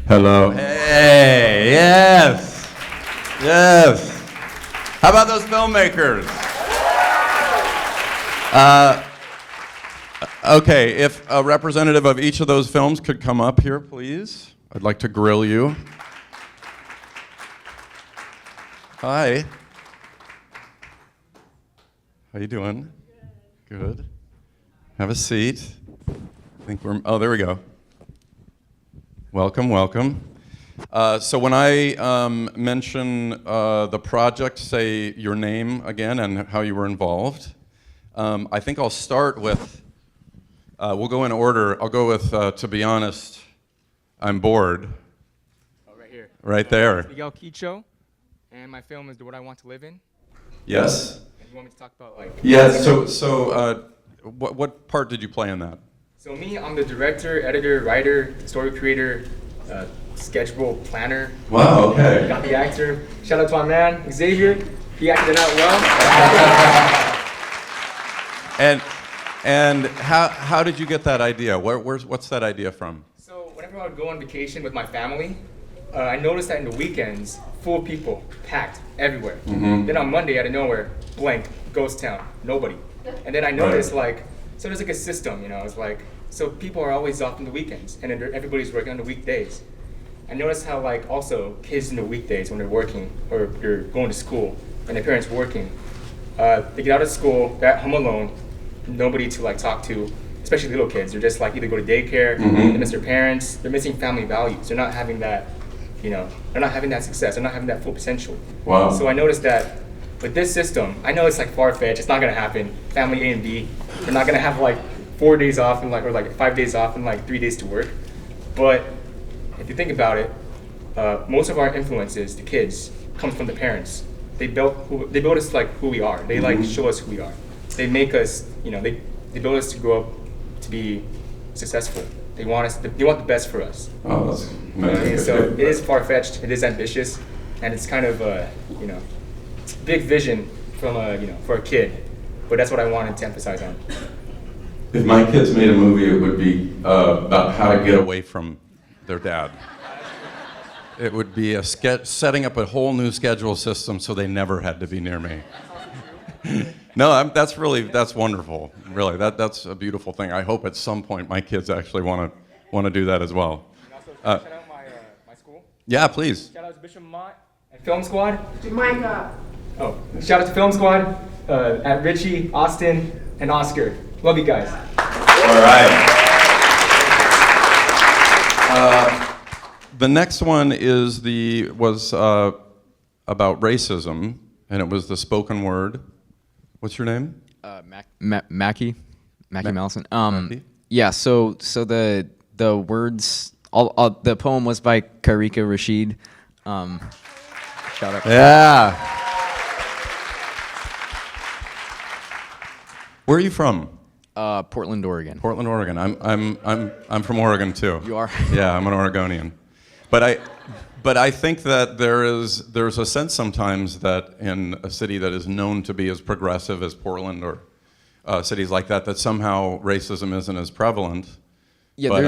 Hello. Hey, yes. Yes. How about those filmmakers? Okay, if a representative of each of those films could come up here, please. I'd like to grill you. Hi. How you doing? Good. Have a seat. I think we're, oh, there we go. Welcome, welcome. So when I mention the project, say your name again and how you were involved. I think I'll start with, we'll go in order. I'll go with, to be honest, I'm bored.
Oh, right here.
Right there.
Miguel Quicho, and my film is The World I Want to Live In.
Yes.
And you want me to talk about like?
Yeah. So what part did you play in that?
So me, I'm the director, editor, writer, story creator, sketchbook planner.
Wow. Okay.
Got the actor. Shout out to my man Xavier. He acted it out well.
And how did you get that idea? What's that idea from?
So whenever I would go on vacation with my family, I noticed that in the weekends, full of people, packed everywhere.
Mm-hmm.
Then on Monday, out of nowhere, blank, ghost town, nobody. And then I noticed so there's like a system, you know, it's like, so people are always off on the weekends, and then everybody's working on the weekdays. I noticed how like also kids in the weekdays when they're working or you're going to school and their parents working, they get out of school, they're at home alone, nobody to like talk to, especially little kids. They're just like either go to daycare, they miss their parents, they're missing family values. They're not having that, you know, they're not having that success, they're not having that full potential.
Wow.
So I noticed that with this system, I know it's like far-fetched, it's not gonna happen. Family A and B, they're not gonna have like 4 days off and like, or like 5 days off and like 3 days to work. But if you think about it, most of our influences, the kids, comes from the parents. They built us like who we are. They like show us who we are. They make us, you know, they build us to grow up to be successful. They want the best for us.
Oh, that's nice.
So it is far-fetched, it is ambitious, and it's kind of you know, big vision from you know, for a kid. But that's what I wanted to emphasize on.
If my kids made a movie, it would be about how to get away from their dad. It would be a setting up a whole new schedule system so they never had to be near me. No, that's wonderful. Really, that's a beautiful thing. I hope at some point my kids actually want to do that as well.
Shout out my school.
Yeah, please.
Shout out to Bishop Mott and Film Squad.
Jamaica.
Oh, shout out to Film Squad, at Richie, Austin, and Oscar. Love you guys.
All right. The next one was about racism, and it was the spoken word. What's your name?
Mackie Mallison. Yeah. So the words, the poem was by Karika Rashid. Shout out.
Yeah. Where are you from?
Portland, Oregon.
Portland, Oregon. I'm from Oregon too.
You are?
Yeah, I'm an Oregonian. But I think that there's a sense sometimes that in a city that is known to be as progressive as Portland or cities like that somehow racism isn't as prevalent.
Yeah,
but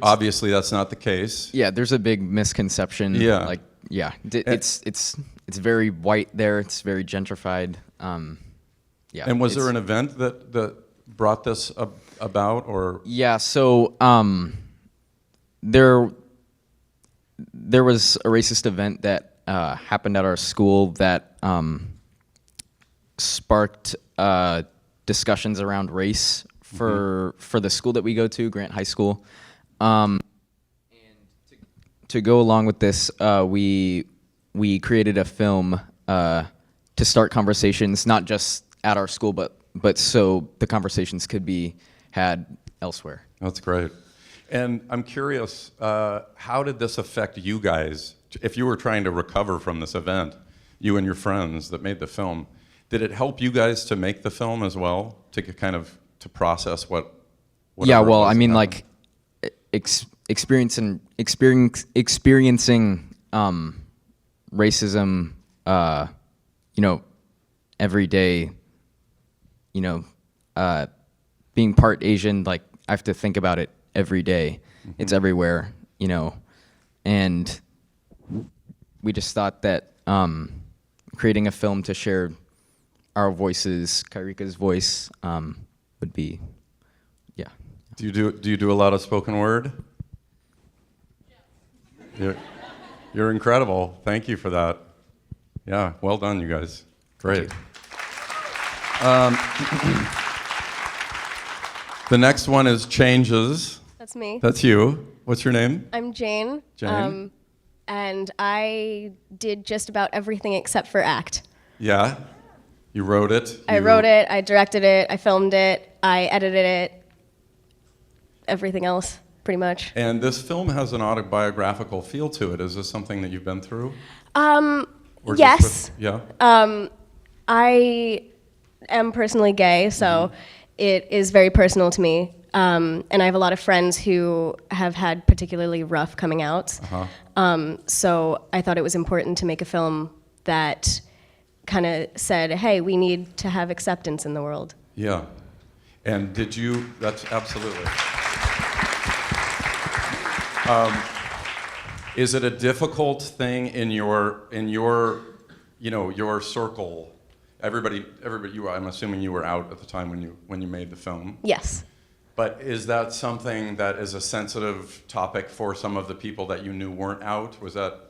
obviously that's not the case.
Yeah, there's a big misconception.
Yeah.
Like, yeah, it's very white there. It's very gentrified. Yeah.
And was there an event that brought this about, or?
Yeah. So there was a racist event that happened at our school that sparked discussions around race for the school that we go to, Grant High School. And to go along with this, we created a film to start conversations, not just at our school, but so the conversations could be had elsewhere.
That's great. And I'm curious, how did this affect you guys? If you were trying to recover from this event, you and your friends that made the film, did it help you guys to make the film as well, to kind of to process what?
Yeah, well, I mean, like experiencing racism, you know, every day. You know, being part Asian, like I have to think about it every day. It's everywhere, you know. and we just thought that creating a film to share our voices, Kairika's voice, would be, yeah.
Do you do a lot of spoken word? You're incredible. Thank you for that. Yeah, well done, you guys. Great. The next one is Changes.
That's me.
That's you. What's your name?
I'm Jane.
Jane.
And I did just about everything except for act.
Yeah. You wrote it.
I wrote it, I directed it, I filmed it, I edited it, everything else, pretty much.
And this film has an autobiographical feel to it. Is this something that you've been through? Or
Yes.
Yeah.
I am personally gay, so it is very personal to me. And I have a lot of friends who have had particularly rough coming outs. So I thought it was important to make a film that kind of said, hey, we need to have acceptance in the world.
Yeah. And did you, that's absolutely. Is it a difficult thing in your your circle? Everybody, I'm assuming you were out at the time when you made the film.
Yes.
But is that something that is a sensitive topic for some of the people that you knew weren't out? Was that?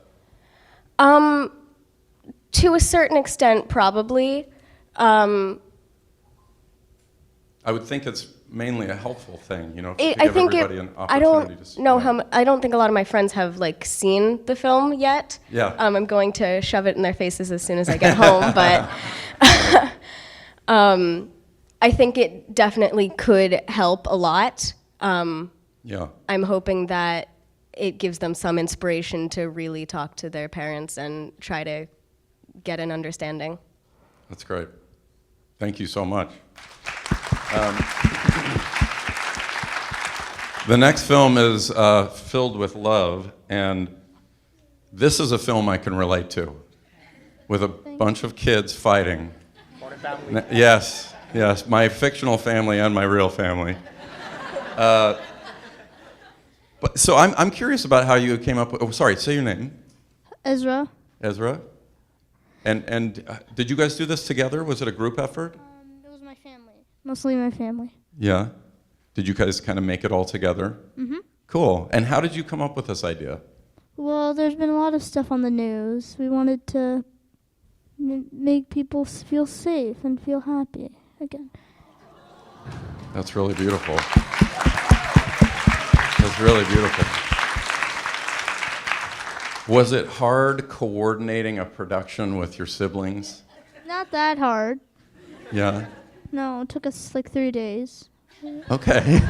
To a certain extent, probably.
I would think it's mainly a helpful thing, to give everybody an opportunity to see.
I don't think a lot of my friends have seen the film yet.
Yeah.
I'm going to shove it in their faces as soon as I get home, but I think it definitely could help a lot.
Yeah.
I'm hoping that it gives them some inspiration to really talk to their parents and try to get an understanding.
That's great. Thank you so much. The next film is Filled with Love, and this is a film I can relate to, with a bunch of kids fighting. Yes, my fictional family and my real family. So I'm curious about how you came up with. Oh, sorry. Say your name.
Ezra.
Ezra. And did you guys do this together? Was it a group effort?
It was my family. Mostly my family.
Yeah. Did you guys kind of make it all together?
Mm-hmm.
Cool. And how did you come up with this idea?
Well, there's been a lot of stuff on the news. We wanted to make people feel safe and feel happy again.
That's really beautiful. That's really beautiful. Was it hard coordinating a production with your siblings?
Not that hard.
Yeah?
No, it took us 3 days.
Okay.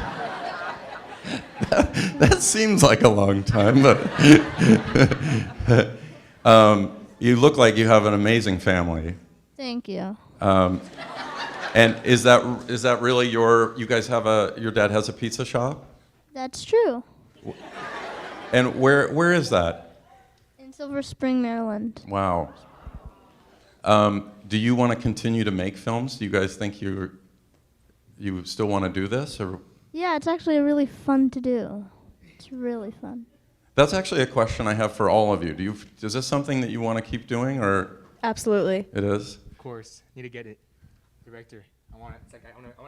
That seems like a long time, but you look like you have an amazing family.
Thank you.
And is that really you guys have your dad has a pizza shop?
That's true.
And where is that?
In Silver Spring, Maryland.
Wow. Do you want to continue to make films? Do you guys think you still want to do this? Or?
Yeah, it's actually really fun to do. It's really fun.
That's actually a question I have for all of you. Is this something that you want to keep doing, or?
Absolutely.
It is?
Of course. Need to get it. Director. I want to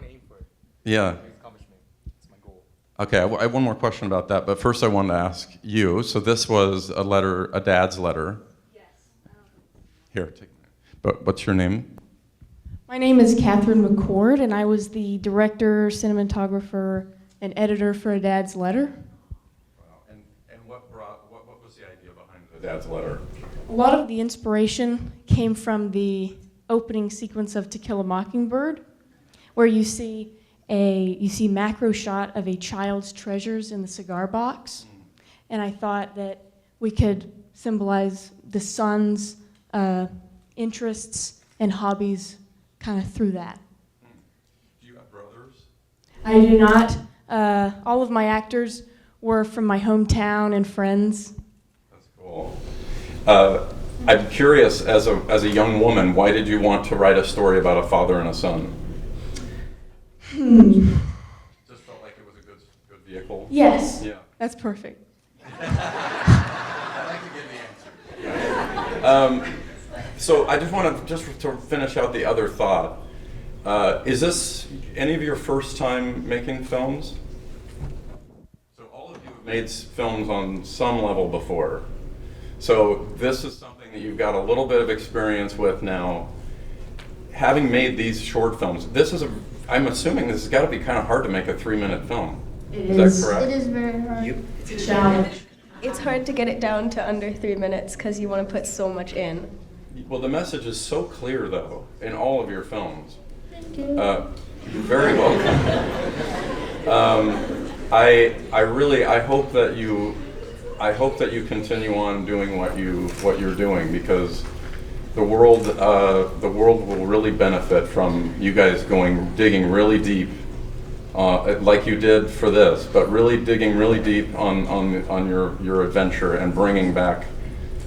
aim for it.
Yeah.
It's my goal.
Okay, I have one more question about that, but first I wanted to ask you. So this was a dad's letter.
Yes.
Here, take it. But what's your name?
My name is Catherine McCord, and I was the director, cinematographer, and editor for A Dad's Letter.
Wow. And what was the idea behind A Dad's Letter?
A lot of the inspiration came from the opening sequence of To Kill a Mockingbird, where you see macro shot of a child's treasures in the cigar box, and I thought that we could symbolize the son's interests and hobbies kind of through that.
Do you have brothers?
I do not. All of my actors were from my hometown and friends.
That's cool. I'm curious, as a young woman, why did you want to write a story about a father and a son?
Just
felt like it was a good vehicle?
Yes.
Yeah.
That's perfect.
So I just want to finish out the other thought. Is this any of your first time making films? So all of you have made films on some level before. So this is something that you've got a little bit of experience with now. Having made these short films, I'm assuming this has got to be kind of hard to make a 3-minute film. Is that correct?
It is very hard.
It's a challenge. It's hard to get it down to under 3 minutes because you want to put so much in.
Well, the message is so clear, though, in all of your films.
Thank you.
You're very welcome. I hope that you continue on doing what you're doing, because the world will really benefit from you guys digging really deep, like you did for this, but really digging really deep on your adventure and bringing back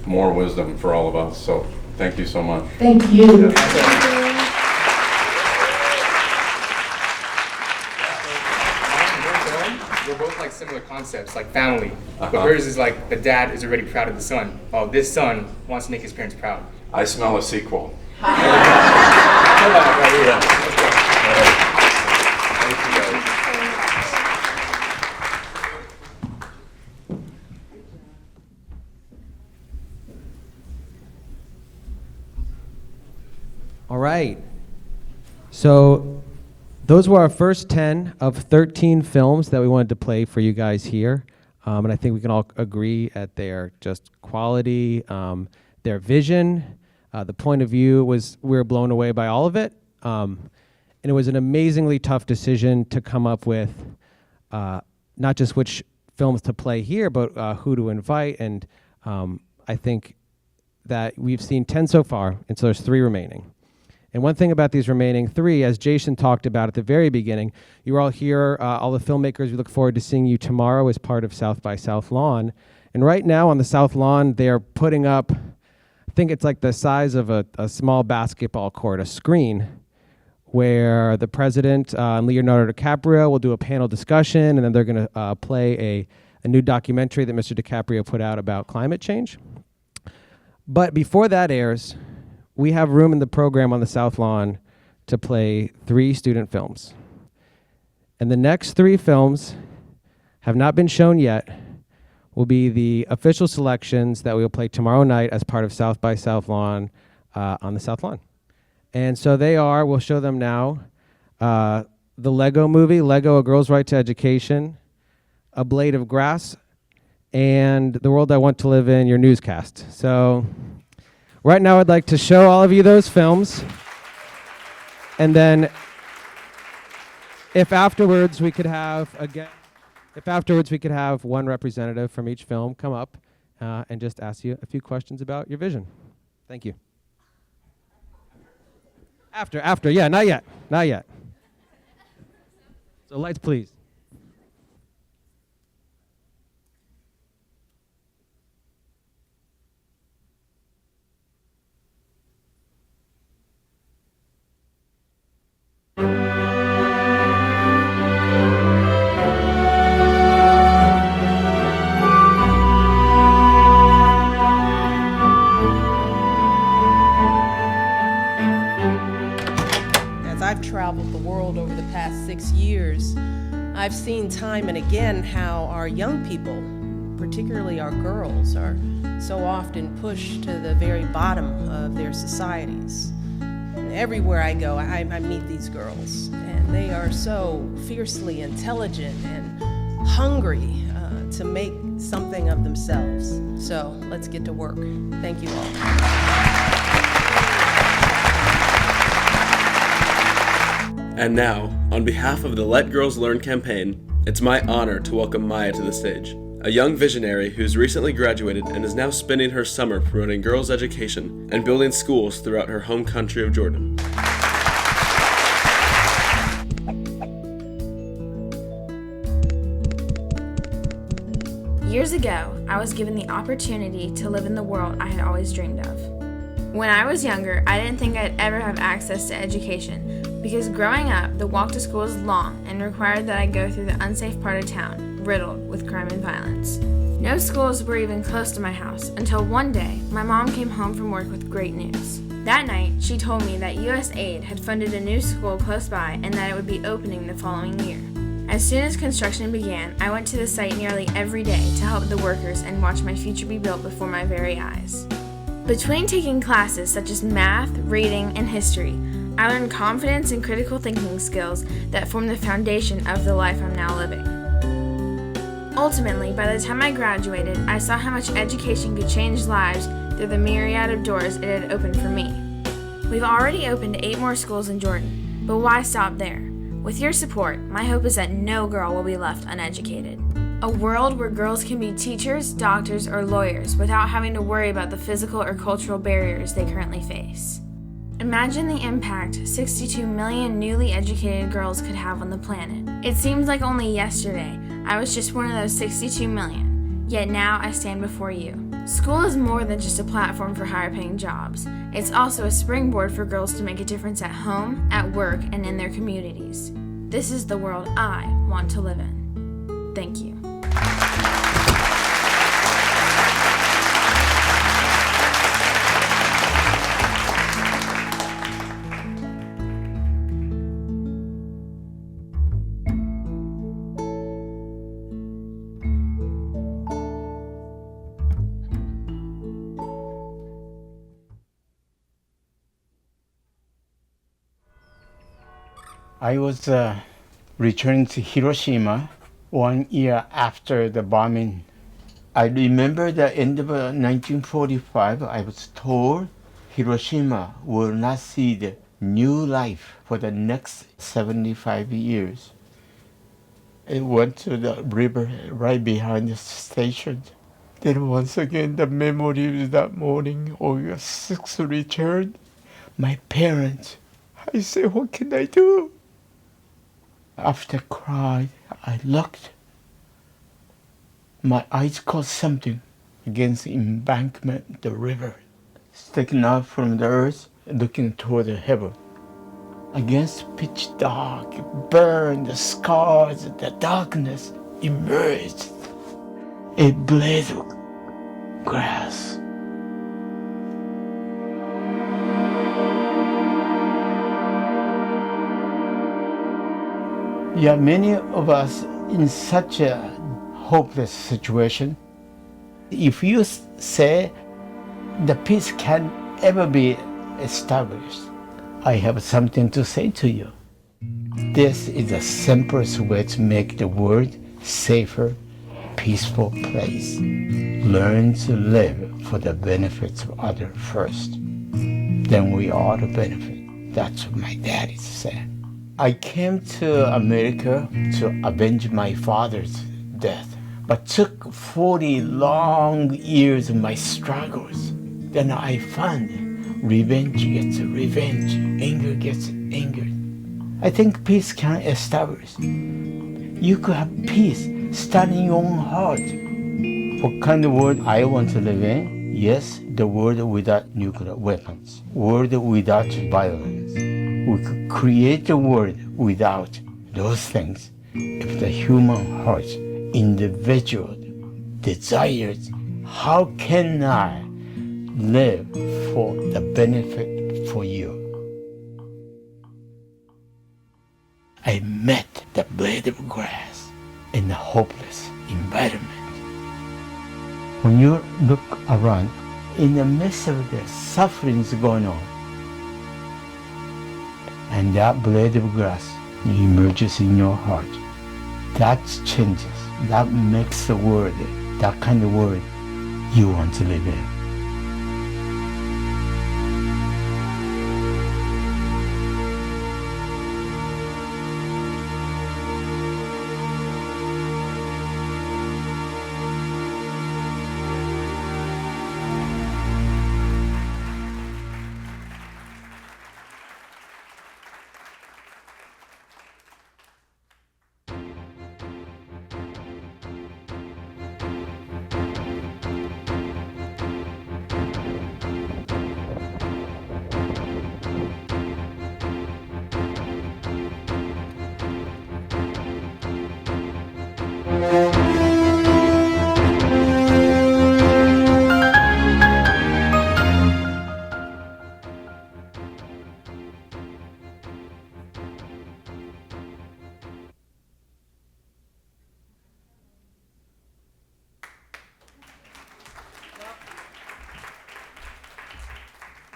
more wisdom for all of us. So thank you so much.
Thank you.
We're both like similar concepts, like family. But hers is like the dad is already proud of the son. Oh, this son wants to make his parents proud.
I smell a sequel.
All right. So those were our first 10 of 13 films that we wanted to play for you guys here. And I think we can all agree at their just quality, their vision, the point of view we were blown away by all of it. And it was an amazingly tough decision to come up with not just which films to play here, but who to invite. And I think that we've seen 10 so far, and so there's 3 remaining. And one thing about these remaining 3, as Jason talked about at the very beginning, you're all here, all the filmmakers. We look forward to seeing you tomorrow as part of South by South Lawn. And right now on the South Lawn, they're putting up, I think it's like the size of a small basketball court, a screen, where the president and Leonardo DiCaprio will do a panel discussion, and then they're going to play a new documentary that Mr. DiCaprio put out about climate change. But before that airs, we have room in the program on the South Lawn to play 3 student films. And the next 3 films have not been shown yet, will be the official selections that we will play tomorrow night as part of South by South Lawn on the South Lawn. And so they are, we'll show them now, the Lego movie, Lego, A Girl's Right to Education, A Blade of Grass, and The World I Want to Live In, your newscast. So right now I'd like to show all of you those films. And then if afterwards we could have one representative from each film come up and just ask you a few questions about your vision. Thank you. After, yeah, not yet. So lights, please.
I've traveled the world over the past 6 years, I've seen time and again how our young people, particularly our girls, are so often pushed to the very bottom of their societies. And everywhere I go, I meet these girls, and they are so fiercely intelligent and hungry to make something of themselves. So let's get to work. Thank you all.
And now, on behalf of the Let Girls Learn campaign, it's my honor to welcome Maya to the stage, a young visionary who's recently graduated and is now spending her summer promoting girls' education and building schools throughout her home country of Jordan.
Years ago, I was given the opportunity to live in the world I had always dreamed of. When I was younger, I didn't think I'd ever have access to education, because growing up, the walk to school was long and required that I go through the unsafe part of town, riddled with crime and violence. No schools were even close to my house until one day my mom came home from work with great news. That night, she told me that USAID had funded a new school close by and that it would be opening the following year. As soon as construction began, I went to the site nearly every day to help the workers and watch my future be built before my very eyes. Between taking classes such as math, reading, and history, I learned confidence and critical thinking skills that form the foundation of the life I'm now living. Ultimately, by the time I graduated, I saw how much education could change lives through the myriad of doors it had opened for me. We've already opened 8 more schools in Jordan, but why stop there? With your support, my hope is that no girl will be left uneducated. A world where girls can be teachers, doctors, or lawyers without having to worry about the physical or cultural barriers they currently face. Imagine the impact 62 million newly educated girls could have on the planet. It seems like only yesterday I was just one of those 62 million, yet now I stand before you. School is more than just a platform for higher-paying jobs. It's also a springboard for girls to make a difference at home, at work, and in their communities. This is the world I want to live in. Thank you.
I was returning to Hiroshima 1 year after the bombing. I remember the end of 1945, I was told Hiroshima will not see the new life for the next 75 years. It went to the river right behind the station. Then once again, the memory of that morning, August 6th, returned. My parents, I said, what can I do? After I cried, I looked. My eyes caught something against the embankment, the river, sticking out from the earth, looking toward the heaven. Against pitch dark, it burned, the scars, the darkness emerged. A blade of grass. Yeah, many of us in such a hopeless situation. If you say the peace can ever be established, I have something to say to you. This is the simplest way to make the world safer, peaceful place. Learn to live for the benefits of others first. Then we all benefit. That's what my dad is saying. I came to America to avenge my father's death, but took 40 long years of my struggles. Then I found revenge gets revenge, anger gets anger. I think peace can establish. You could have peace start in your own heart. What kind of world I want to live in? Yes, the world without nuclear weapons, world without violence. We could create a world without those things if the human heart, individual desires, how can I live for the benefit for you? I met the blade of grass in a hopeless environment. When you look around, in the midst of the sufferings going on, and that blade of grass emerges in your heart, that changes, that makes the world, that kind of world you want to live in.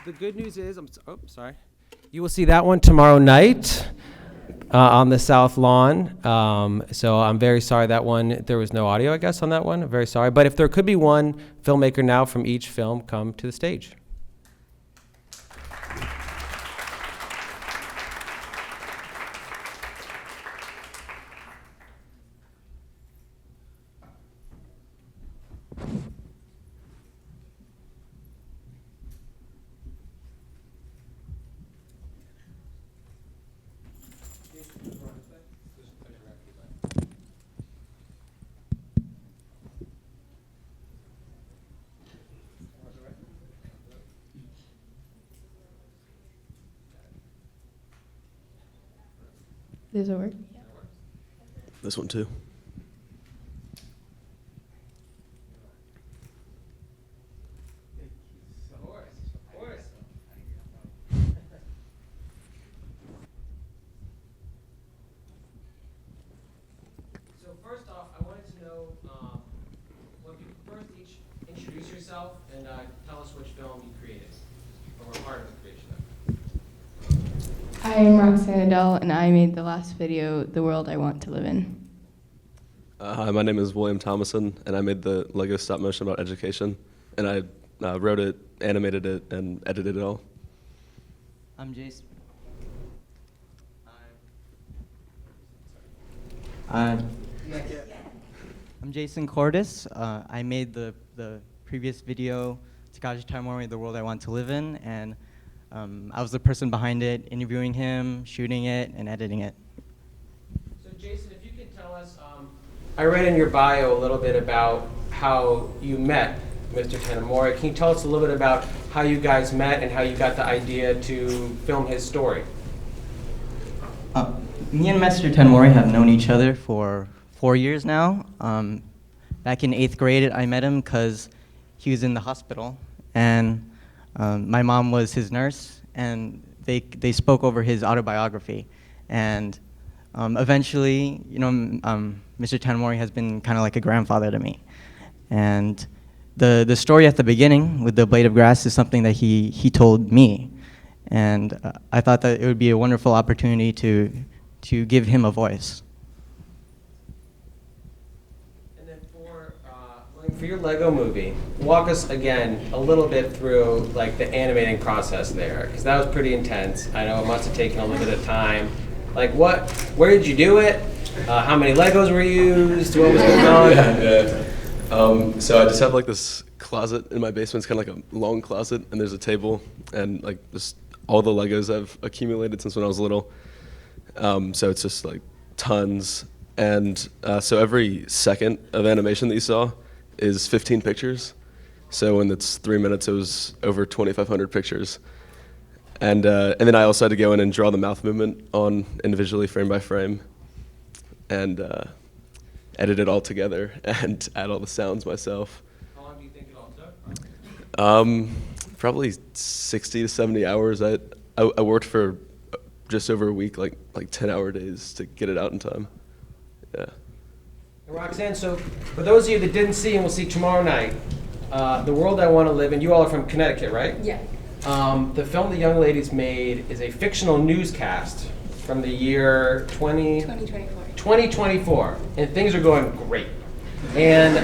the good news is, sorry. You will see that one tomorrow night on the South Lawn. So I'm very sorry that one, there was no audio, I guess, on that one. I'm very sorry. But if there could be one filmmaker now from each film, come to the stage.
Does it work?
This one too.
So first off, I wanted to know, well, if you could first each introduce yourself and tell us which film you created, or were part of the creation of.
I'm Roxanne Adele, and I made the last video, The World I Want to Live In.
Hi, my name is William Thomason, and I made the Lego stop motion about education, and I wrote it, animated it, and edited it all.
I'm Jason. I'm Jason Cordes. I made the previous video, Takashi Taimori, The World I Want to Live In, and I was the person behind it, interviewing him, shooting it, and editing it.
So Jason, if you could tell us, I read in your bio a little bit about how you met Mr. Taimori. Can you tell us a little bit about how you guys met and how you got the idea to film his story?
Me and Mr. Taimori have known each other for 4 years now. Back in 8th grade, I met him because he was in the hospital, and my mom was his nurse, and they spoke over his autobiography. And eventually, you know, Mr. Taimori has been kind of like a grandfather to me. And the story at the beginning with the blade of grass is something that he told me. And I thought that it would be a wonderful opportunity to give him a voice.
And then for your Lego movie, walk us again a little bit through like the animating process there, because that was pretty intense. I know it must have taken a little bit of time. Like where did you do it? How many Legos were used? What was going on?
So I just have like this closet in my basement. It's kind of like a long closet, and there's a table, and like just all the Legos I've accumulated since when I was little. So it's just like tons, and so every second of animation that you saw is 15 pictures. So when it's 3 minutes, it was over 2,500 pictures. And then I also had to go in and draw the mouth movement on individually, frame by frame, and edit it all together and add all the sounds myself.
How long do you think it all took?
Probably 60 to 70 hours. I worked for just over a week, like 10-hour days to get it out in time. Yeah.
And Roxanne, so for those of you that didn't see and will see tomorrow night, The World I Want to Live In, you all are from Connecticut, right?
Yeah.
The film the young ladies made is a fictional newscast from the year 2024, and things are going great. And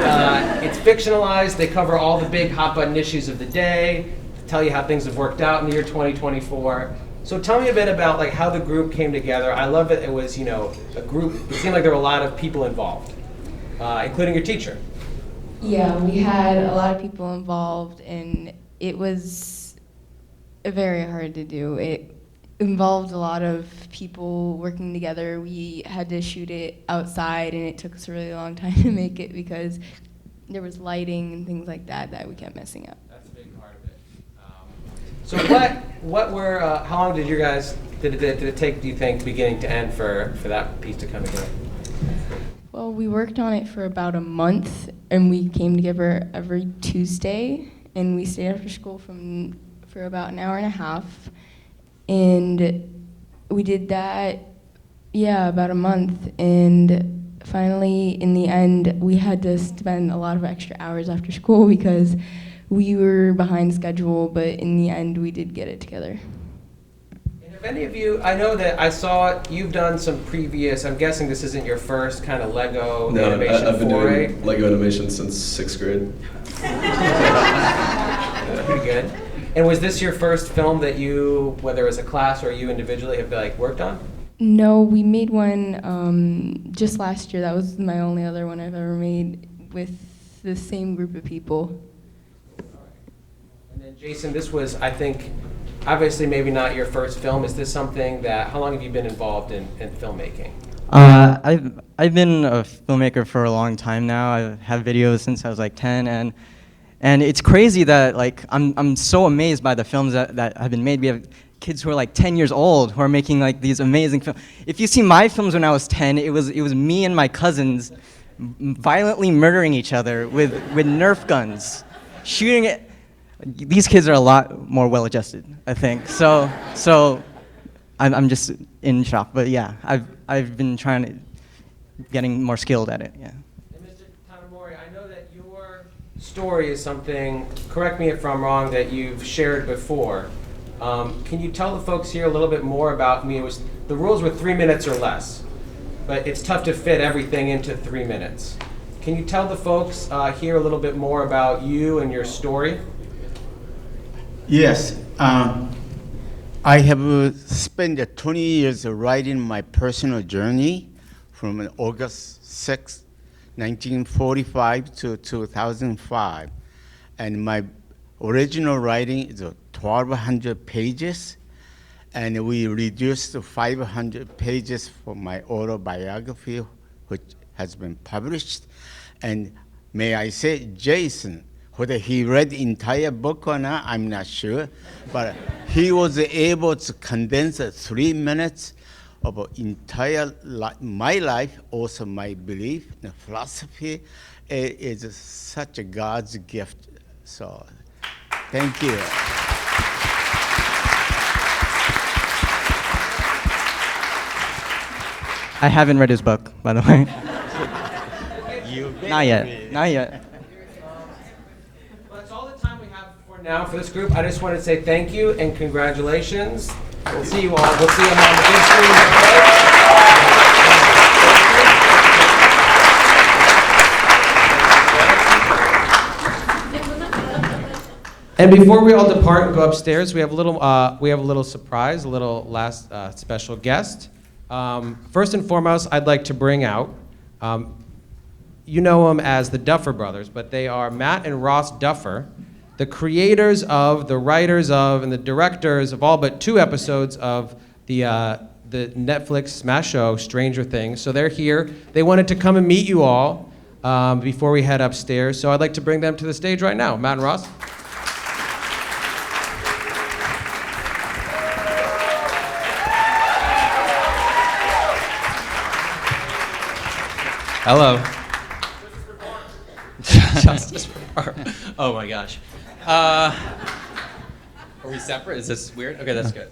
it's fictionalized. They cover all the big hot button issues of the day, tell you how things have worked out in the year 2024. So tell me a bit about like how the group came together. I love that it was, you know, a group. It seemed like there were a lot of people involved, including your teacher.
Yeah, we had a lot of people involved, and it was very hard to do. It involved a lot of people working together. We had to shoot it outside, and it took us a really long time to make it because there was lighting and things like that we kept messing up.
That's a big part of it. So what were how long did it take, do you think, beginning to end for that piece to come together?
Well, we worked on it for about a month, and we came together every Tuesday, and we stayed after school for about an hour and a half, and we did that, about a month, and finally, in the end, we had to spend a lot of extra hours after school because we were behind schedule, but in the end, we did get it together.
If any of you, I know that I saw you've done some previous, I'm guessing this isn't your first kind of Lego animation
I've been
foray.
doing Lego animation since 6th grade.
Pretty good. And was this your first film that you, whether as a class or you individually, have like worked on?
No, we made one just last year. That was my only other one I've ever made with the same group of people.
And then Jason, this was, I think, obviously maybe not your first film. Is this something that, how long have you been involved in filmmaking?
I've been a filmmaker for a long time now. I have videos since I was like 10, and it's crazy that like I'm so amazed by the films that have been made. We have kids who are like 10 years old who are making like these amazing films. If you see my films when I was 10, it was me and my cousins violently murdering each other with Nerf guns, shooting it. These kids are a lot more well-adjusted, I think. So I'm just in shock. But yeah, I've been getting more skilled at it. Yeah.
And Mr. Tanamori, I know that your story is something, correct me if I'm wrong, that you've shared before. Can you tell the folks here a little bit more about, the rules were 3 minutes or less, but it's tough to fit everything into 3 minutes. Can you tell the folks here a little bit more about you and your story?
Yes. I have spent 20 years writing my personal journey from August 6, 1945 to 2005. And my original writing is 1,200 pages, and we reduced to 500 pages for my autobiography, which has been published. And may I say, Jason, whether he read the entire book or not, I'm not sure, but he was able to condense 3 minutes of entire my life, also my belief, the philosophy. It is such a God's gift. So, thank you.
I haven't read his book, by the way. Not yet. Not yet.
Well, that's all the time we have for now for this group. I just wanted to say thank you and congratulations. We'll see you all. We'll see you on the big screen. And before we all depart and go upstairs, we have a little surprise, a little last special guest. First and foremost, I'd like to bring out, you know them as the Duffer Brothers, but they are Matt and Ross Duffer, the creators of, the writers of, and the directors of all but 2 episodes of the Netflix smash show, Stranger Things. So they're here. They wanted to come and meet you all before we head upstairs. So I'd like to bring them to the stage right now. Matt and Ross.
Hello. Justice Reform. Oh my gosh. Are we separate? Is this weird? Okay, that's good.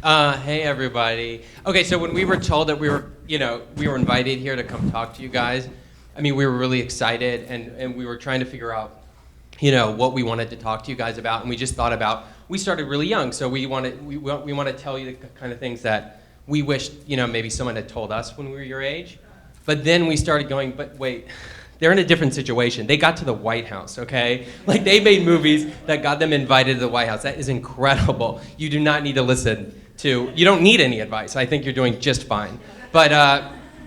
Hey everybody. Okay, so when we were told that we were invited here to come talk to you guys, I mean, we were really excited and we were trying to figure out, what we wanted to talk to you guys about, and we just thought about, we started really young, so we want to tell you the kind of things that we wished, maybe someone had told us when we were your age. But then we started going, but wait, they're in a different situation. They got to the White House, okay? Like, they made movies that got them invited to the White House. That is incredible. You do not need to listen to, you don't need any advice. I think you're doing just fine. But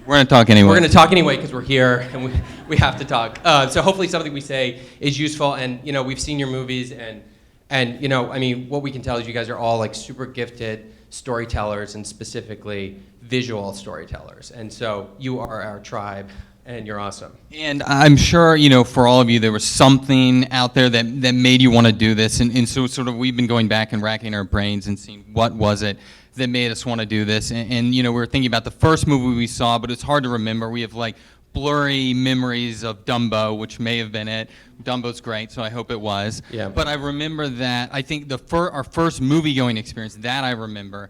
we're going to talk anyway.
We're going to talk anyway because we're here and we have to talk. So hopefully something we say is useful. And, we've seen your movies and I mean, what we can tell is you guys are all like super gifted storytellers and specifically visual storytellers. And so you are our tribe and you're awesome.
And I'm sure, for all of you, there was something out there that made you want to do this. And so sort of we've been going back and racking our brains and seeing what was it that made us want to do this. And we were thinking about the first movie we saw, but it's hard to remember. We have like blurry memories of Dumbo, which may have been it. Dumbo's great, so I hope it was.
Yeah.
But I remember that, I think our first movie-going experience, that I remember,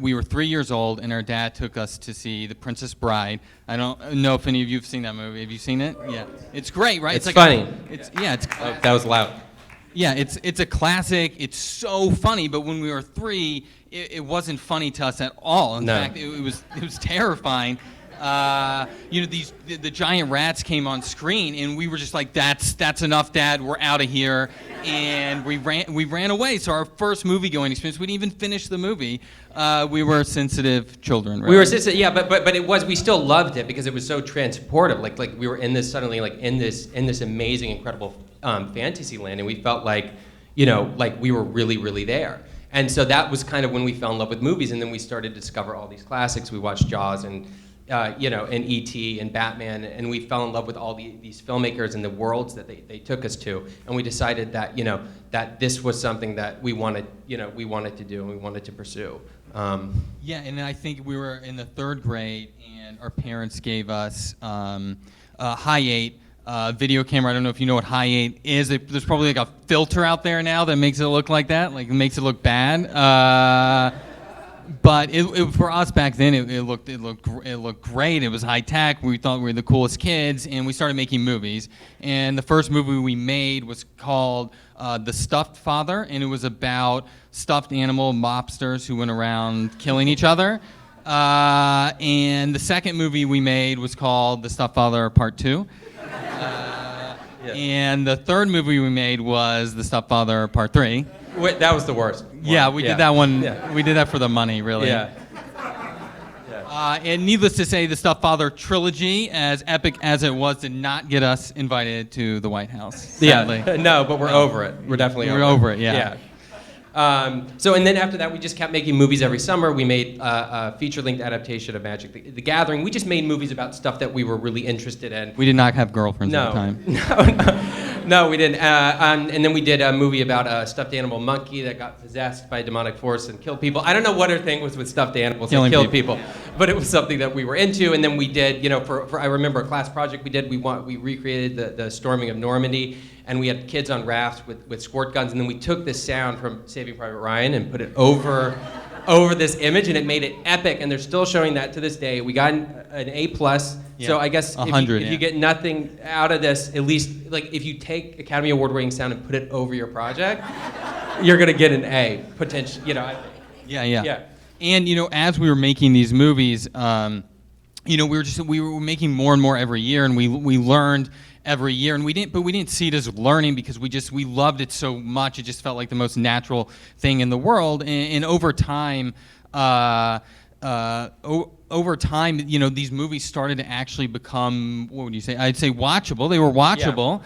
we were 3 years old, and our dad took us to see The Princess Bride. I don't know if any of you have seen that movie. Have you seen it? Yeah. It's great, right?
It's funny.
It's
oh, that was loud.
Yeah, it's a classic. It's so funny, but when we were 3, it wasn't funny to us at all. In fact, it was terrifying. The giant rats came on screen, and we were just like, "That's enough, Dad. We're out of here." And we ran away. So our first movie going experience, we didn't even finish the movie. We were sensitive children. Right?
We were sensitive, yeah, but we still loved it because it was so transportive. Like we were in this suddenly in this amazing, incredible fantasy land, and we felt like we were really, really there. And so that was kind of when we fell in love with movies, and then we started to discover all these classics. We watched Jaws and and E.T. and Batman, and we fell in love with all these filmmakers and the worlds that they took us to, and we decided that that this was something that we wanted to do and we wanted to pursue.
Yeah, and I think we were in the 3rd grade, and our parents gave us a Hi8 video camera. I don't know if you know what Hi8 is. There's probably like a filter out there now that makes it look like that, like it makes it look bad. But for us back then, it looked great. It was high tech. We thought we were the coolest kids, and we started making movies. And the first movie we made was called The Stuffed Father, and it was about stuffed animal mobsters who went around killing each other. And the second movie we made was called The Stuffed Father Part 2. And the third movie we made was The Stuffed Father Part 3.
Wait, that was the worst.
Yeah, we did that one.
Yeah.
We did that for the money, really.
Yeah.
And needless to say, the Stuffed Father trilogy, as epic as it was, did not get us invited to the White House. Sadly.
Yeah. No, but we're over it. We're definitely
over it. Yeah.
And then after that, we just kept making movies every summer. We made a feature-length adaptation of Magic the Gathering. We just made movies about stuff that we were really interested in.
We did not have girlfriends at the time.
No, we didn't. And then we did a movie about a stuffed animal monkey that got possessed by a demonic force and killed people. I don't know what her thing was with stuffed animals that killed people, but it was something that we were into. And then we did, for I remember a class project we did. We recreated the storming of Normandy, and we had kids on rafts with squirt guns. And then we took this sound from Saving Private Ryan and put it over this image, and it made it epic. And they're still showing that to this day. We got an A+.
Yeah.
So I guess
100,
if you get nothing out of this, at least like if you take Academy Award-winning sound and put it over your project, you're gonna get an A potential. I think.
Yeah. And as we were making these movies, we were making more and more every year, and we learned every year, and we didn't see it as learning because we loved it so much. It just felt like the most natural thing in the world, and over time. Over time, these movies started to actually become, what would you say? I'd say watchable. They were watchable,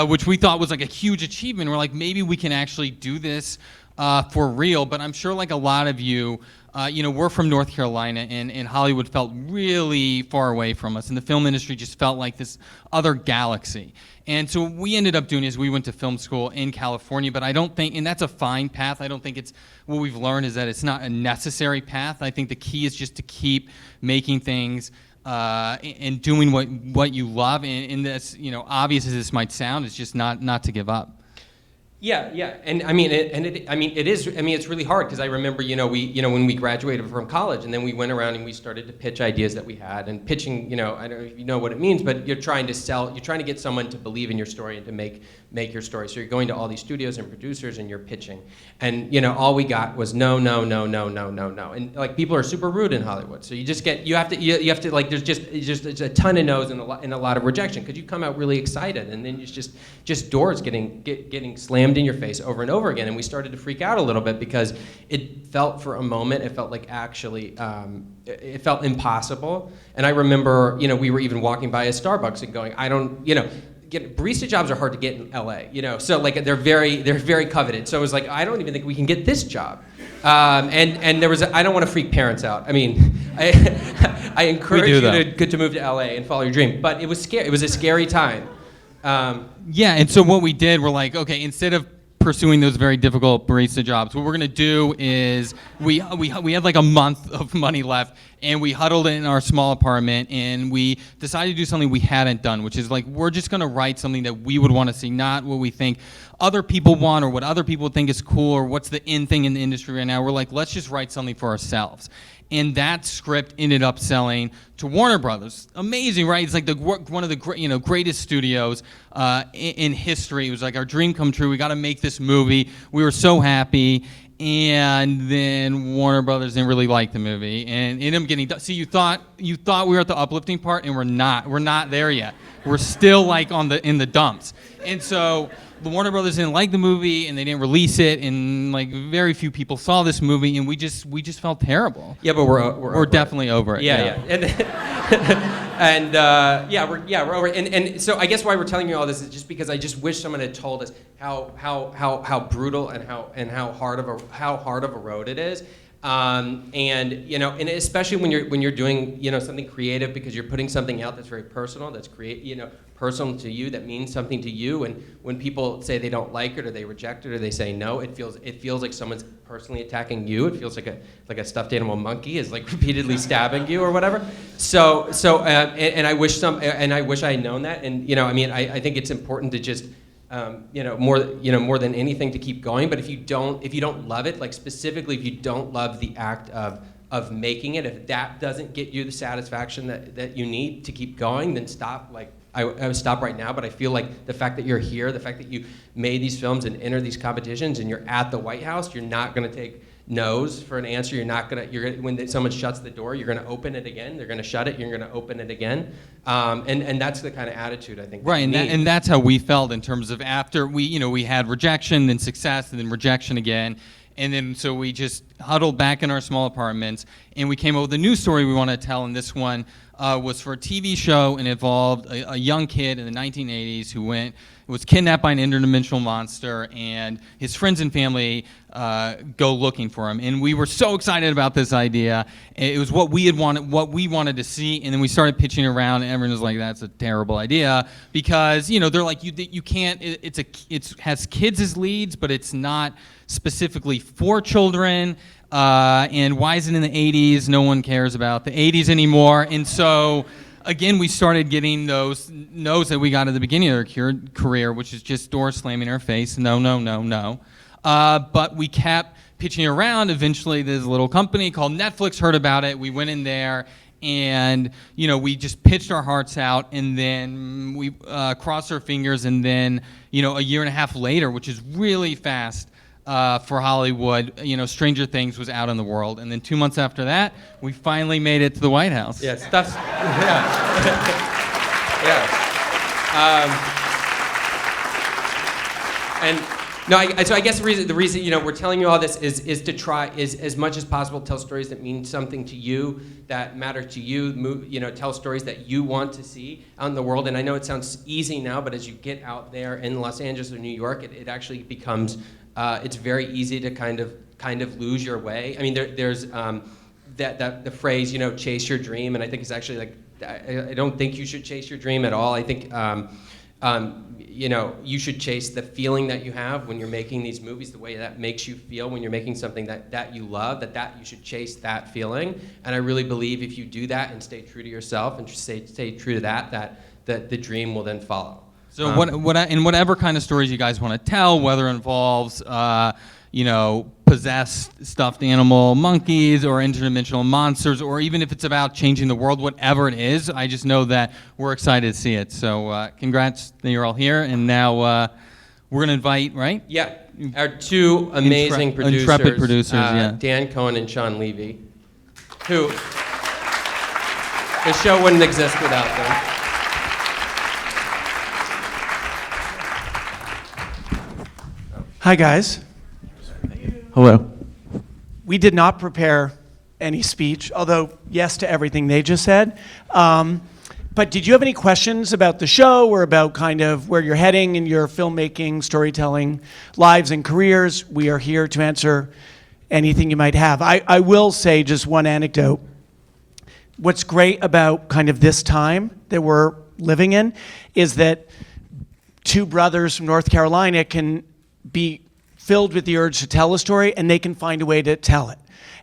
which we thought was like a huge achievement. We're like, maybe we can actually do this for real. But I'm sure like a lot of you, we're from North Carolina, and Hollywood felt really far away from us. And the film industry just felt like this other galaxy. And so what we ended up doing is we went to film school in California, but I don't think, and that's a fine path, I don't think it's, what we've learned is that it's not a necessary path. I think the key is just to keep making things and doing what you love. And this, obvious as this might sound, it's just not to give up.
Yeah, and it's really hard because I remember, when we graduated from college, and then we went around and we started to pitch ideas that we had, and pitching, I don't know if you know what it means, but you're trying to get someone to believe in your story and to make your story. So you're going to all these studios and producers and you're pitching, and all we got was no, and like people are super rude in Hollywood, so you have to like there's just a ton of no's and a lot of rejection because you come out really excited, and then it's just doors getting slammed in your face over and over again, and we started to freak out a little bit because it felt for a moment, it felt like actually, it felt impossible. And I remember, we were even walking by a Starbucks and going, barista jobs are hard to get in LA, so like they're very coveted. So it was like, I don't even think we can get this job. And there was, I don't want to freak parents out. I mean, I encourage you to move to LA and follow your dream, but it was scary. It was a scary time.
And so what we did, we're like, okay, instead of pursuing those very difficult barista jobs, what we're gonna do is we had like a month of money left, And we huddled in our small apartment, and we decided to do something we hadn't done, which is like, we're just going to write something that we would want to see, not what we think other people want or what other people think is cool or what's the in thing in the industry right now. We're like, let's just write something for ourselves. And that script ended up selling to Warner Brothers. Amazing, right? It's like one of the greatest studios in history. It was like our dream come true. We got to make this movie. We were so happy. And then Warner Brothers didn't really like the movie, and ended up getting done. See, you thought we were at the uplifting part, and we're not. We're not there yet. We're still like in the dumps. And so the Warner Brothers didn't like the movie, and they didn't release it, and like very few people saw this movie, and we just felt terrible.
Yeah, but we're
definitely over it.
Yeah. And we're over it. And so I guess why we're telling you all this is just because I just wish someone had told us how brutal and how hard of a road it is. And especially when you're doing something creative, because you're putting something out that's very personal, that's personal to you, that means something to you. And when people say they don't like it or they reject it or they say no, it feels like someone's personally attacking you. It feels like a stuffed animal monkey is like repeatedly stabbing you or whatever. And I wish I had known that. And I think it's important to just more than anything to keep going. But if you don't love it, like specifically if you don't love the act of making it, if that doesn't get you the satisfaction that you need to keep going, then stop. Like I would stop right now. But I feel like the fact that you're here, the fact that you made these films and entered these competitions, and you're at the White House, you're not going to take no's for an answer. You're gonna when someone shuts the door, you're gonna open it again. They're gonna shut it. You're gonna open it again. And that's the kind of attitude I think.
Right, and that's how we felt in terms of after we had rejection, then success, and then rejection again. And then so we just huddled back in our small apartments, and we came up with a new story we want to tell. And this one was for a TV show, and involved a young kid in the 1980s who was kidnapped by an interdimensional monster, and his friends and family go looking for him. And we were so excited about this idea. It was what we wanted to see. And then we started pitching around, and everyone was like, "That's a terrible idea," because they're like, you can't. It has kids as leads, but it's not specifically for children. And why is it in the 80s? No one cares about the 80s anymore. And so, again, we started getting those no's that we got at the beginning of our career, which is just door slamming in our face. No, no, no, no. But we kept pitching around. Eventually, this little company called Netflix heard about it. We went in there, and we just pitched our hearts out, and then we crossed our fingers. And then, a year and a half later, which is really fast for Hollywood, Stranger Things was out in the world. And then 2 months after that, we finally made it to the White House.
Yeah, stuff's... So I guess the reason we're telling you all this is to try as much as possible tell stories that mean something to you, that matter to you. Tell stories that you want to see out in the world. And I know it sounds easy now, but as you get out there in Los Angeles or New York, it actually becomes it's very easy to kind of lose your way. I mean, there's the phrase chase your dream, and I think it's actually like I don't think you should chase your dream at all. I think you should chase the feeling that you have when you're making these movies, the way that makes you feel when you're making something that you love, that you should chase that feeling. And I really believe if you do that and stay true to yourself and stay true to that the dream will then follow.
So in whatever kind of stories you guys want to tell, whether it involves possessed stuffed animal monkeys or interdimensional monsters, or even if it's about changing the world, whatever it is, I just know that we're excited to see it. So congrats that you're all here. And now we're going to invite, right?
Yeah, our two amazing
intrepid producers,
Dan Cohen and Sean Levy, who the show wouldn't exist without them.
Hi, guys.
Hello.
We did not prepare any speech, although yes to everything they just said. But did you have any questions about the show or about kind of where you're heading in your filmmaking, storytelling lives and careers? We are here to answer anything you might have. I will say just one anecdote. What's great about kind of this time that we're living in is that two brothers from North Carolina can be filled with the urge to tell a story, and they can find a way to tell it.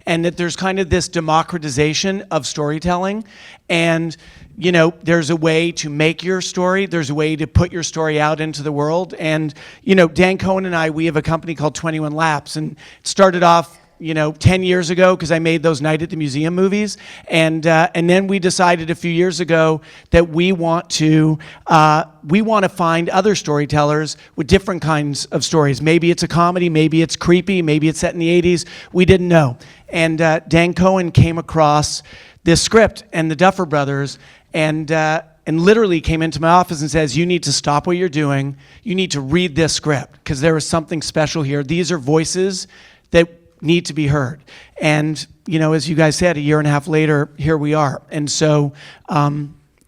And that there's kind of this democratization of storytelling. And, you know, there's a way to make your story. There's a way to put your story out into the world. And, you know, Dan Cohen and I, we have a company called 21 Laps. And it started off, you know, 10 years ago because I made those Night at the Museum movies. And then we decided a few years ago that we want to find other storytellers with different kinds of stories. Maybe it's a comedy, maybe it's creepy, maybe it's set in the 80s. We didn't know. And Dan Cohen came across this script and the Duffer Brothers and literally came into my office and says, you need to stop what you're doing. You need to read this script because there is something special here. These are voices that need to be heard. And, you know, as you guys said, a year and a half later, here we are. And so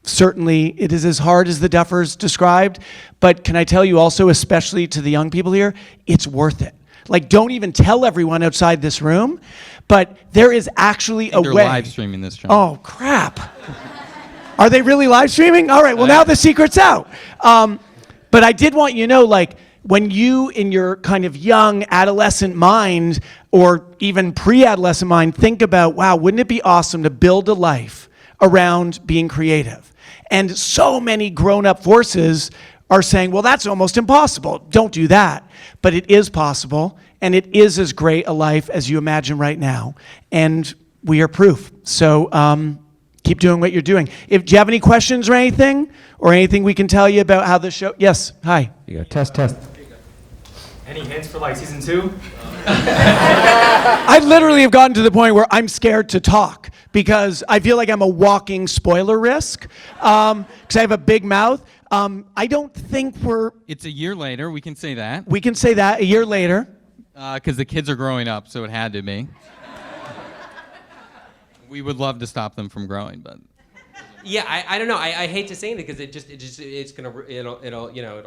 certainly it is as hard as the Duffers described, but can I tell you also, especially to the young people here, it's worth it. Like, don't even tell everyone outside this room, but there is actually a way.
They're live streaming this, John.
Oh, crap. Are they really live streaming? All right, well, now the secret's out. But I did want you to know, like, when you, in your kind of young adolescent mind, or even pre-adolescent mind, think about, wow, wouldn't it be awesome to build a life around being creative? And so many grown-up forces are saying, well, that's almost impossible. Don't do that. But it is possible, and it is as great a life as you imagine right now. And we are proof. So keep doing what you're doing. Do you have any questions or anything we can tell you about how the show? Yes, hi.
You go. Test. Any hints for like season 2?
I literally have gotten to the point where I'm scared to talk because I feel like I'm a walking spoiler risk because I have a big mouth. I don't think
It's a year later. We can say that.
We can say that a year later.
Because the kids are growing up, so it had to be. We would love to stop them from growing, but.
Yeah, I don't know. I hate to say it because it'll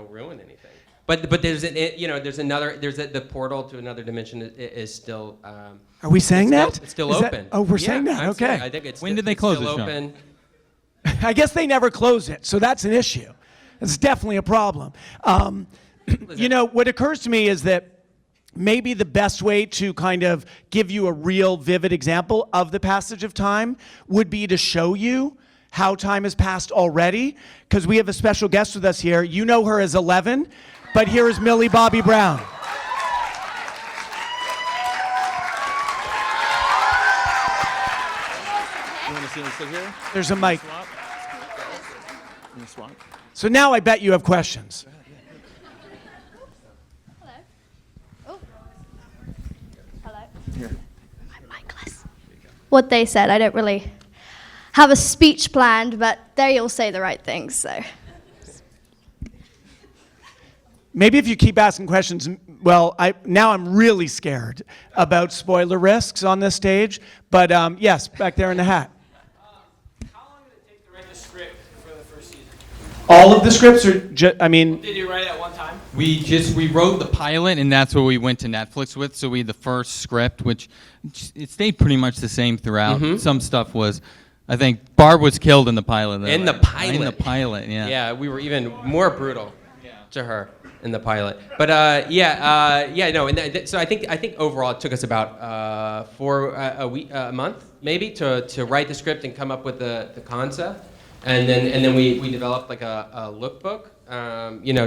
ruin anything. But there's the portal to another dimension is still.
Are we saying that?
It's still open.
We're saying that. Okay.
I think it's.
When did they close
still
it,
open?
I guess they never close it, so that's an issue. It's definitely a problem. You know, what occurs to me is that maybe the best way to kind of give you a real vivid example of the passage of time would be to show you how time has passed already, because we have a special guest with us here. You know her as 11, but here is Millie Bobby Brown.
You want to see me sit here?
There's a mic.
Swap?
So now I bet you have questions.
What they said. I don't really have a speech planned, but they all say the right things, so.
Maybe if you keep asking questions, well, now I'm really scared about spoiler risks on this stage, but yes, back there in the hat.
How long did it take to write the script for the first season?
All of the scripts are
Did you write it at one time?
We wrote the pilot, and that's what we went to Netflix with. So we had the first script, which it stayed pretty much the same throughout.
Mm-hmm.
Some stuff was, I think Barb was killed in the pilot. Though.
In the pilot,
yeah.
Yeah, we were even more brutal to her in the pilot. But so I think overall it took us about a month maybe to write the script and come up with the concept, and then we developed like a lookbook,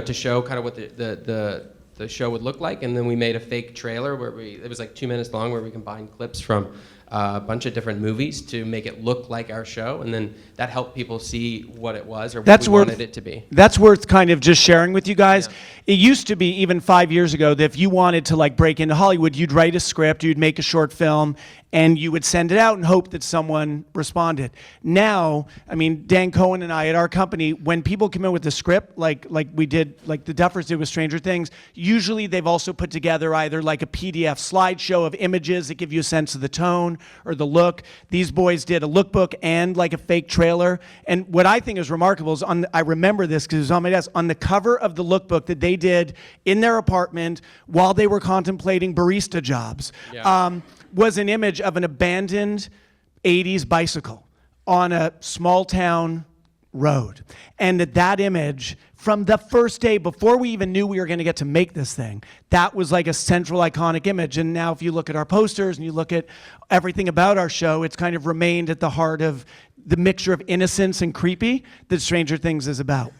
to show kind of what the show would look like, and then we made a fake trailer where it was like 2 minutes long where we combined clips from a bunch of different movies to make it look like our show, and then that helped people see what it was or what we wanted it to be.
That's worth kind of just sharing with you guys. Yeah. It used to be, even 5 years ago, that if you wanted to like break into Hollywood, you'd write a script, you'd make a short film, and you would send it out and hope that someone responded. Now, I mean, Dan Cohen and I at our company, when people come in with a script, like we did, like the Duffers did with Stranger Things, usually they've also put together either like a PDF slideshow of images that give you a sense of the tone or the look. These boys did a lookbook and like a fake trailer. And what I think is remarkable is I remember this because it was on my desk, on the cover of the lookbook that they did in their apartment while they were contemplating barista jobs, was an image of an abandoned 80s bicycle on a small town road. And that image, from the first day, before we even knew we were going to get to make this thing, that was like a central iconic image. And now if you look at our posters and you look at everything about our show, it's kind of remained at the heart of the mixture of innocence and creepy that Stranger Things is about.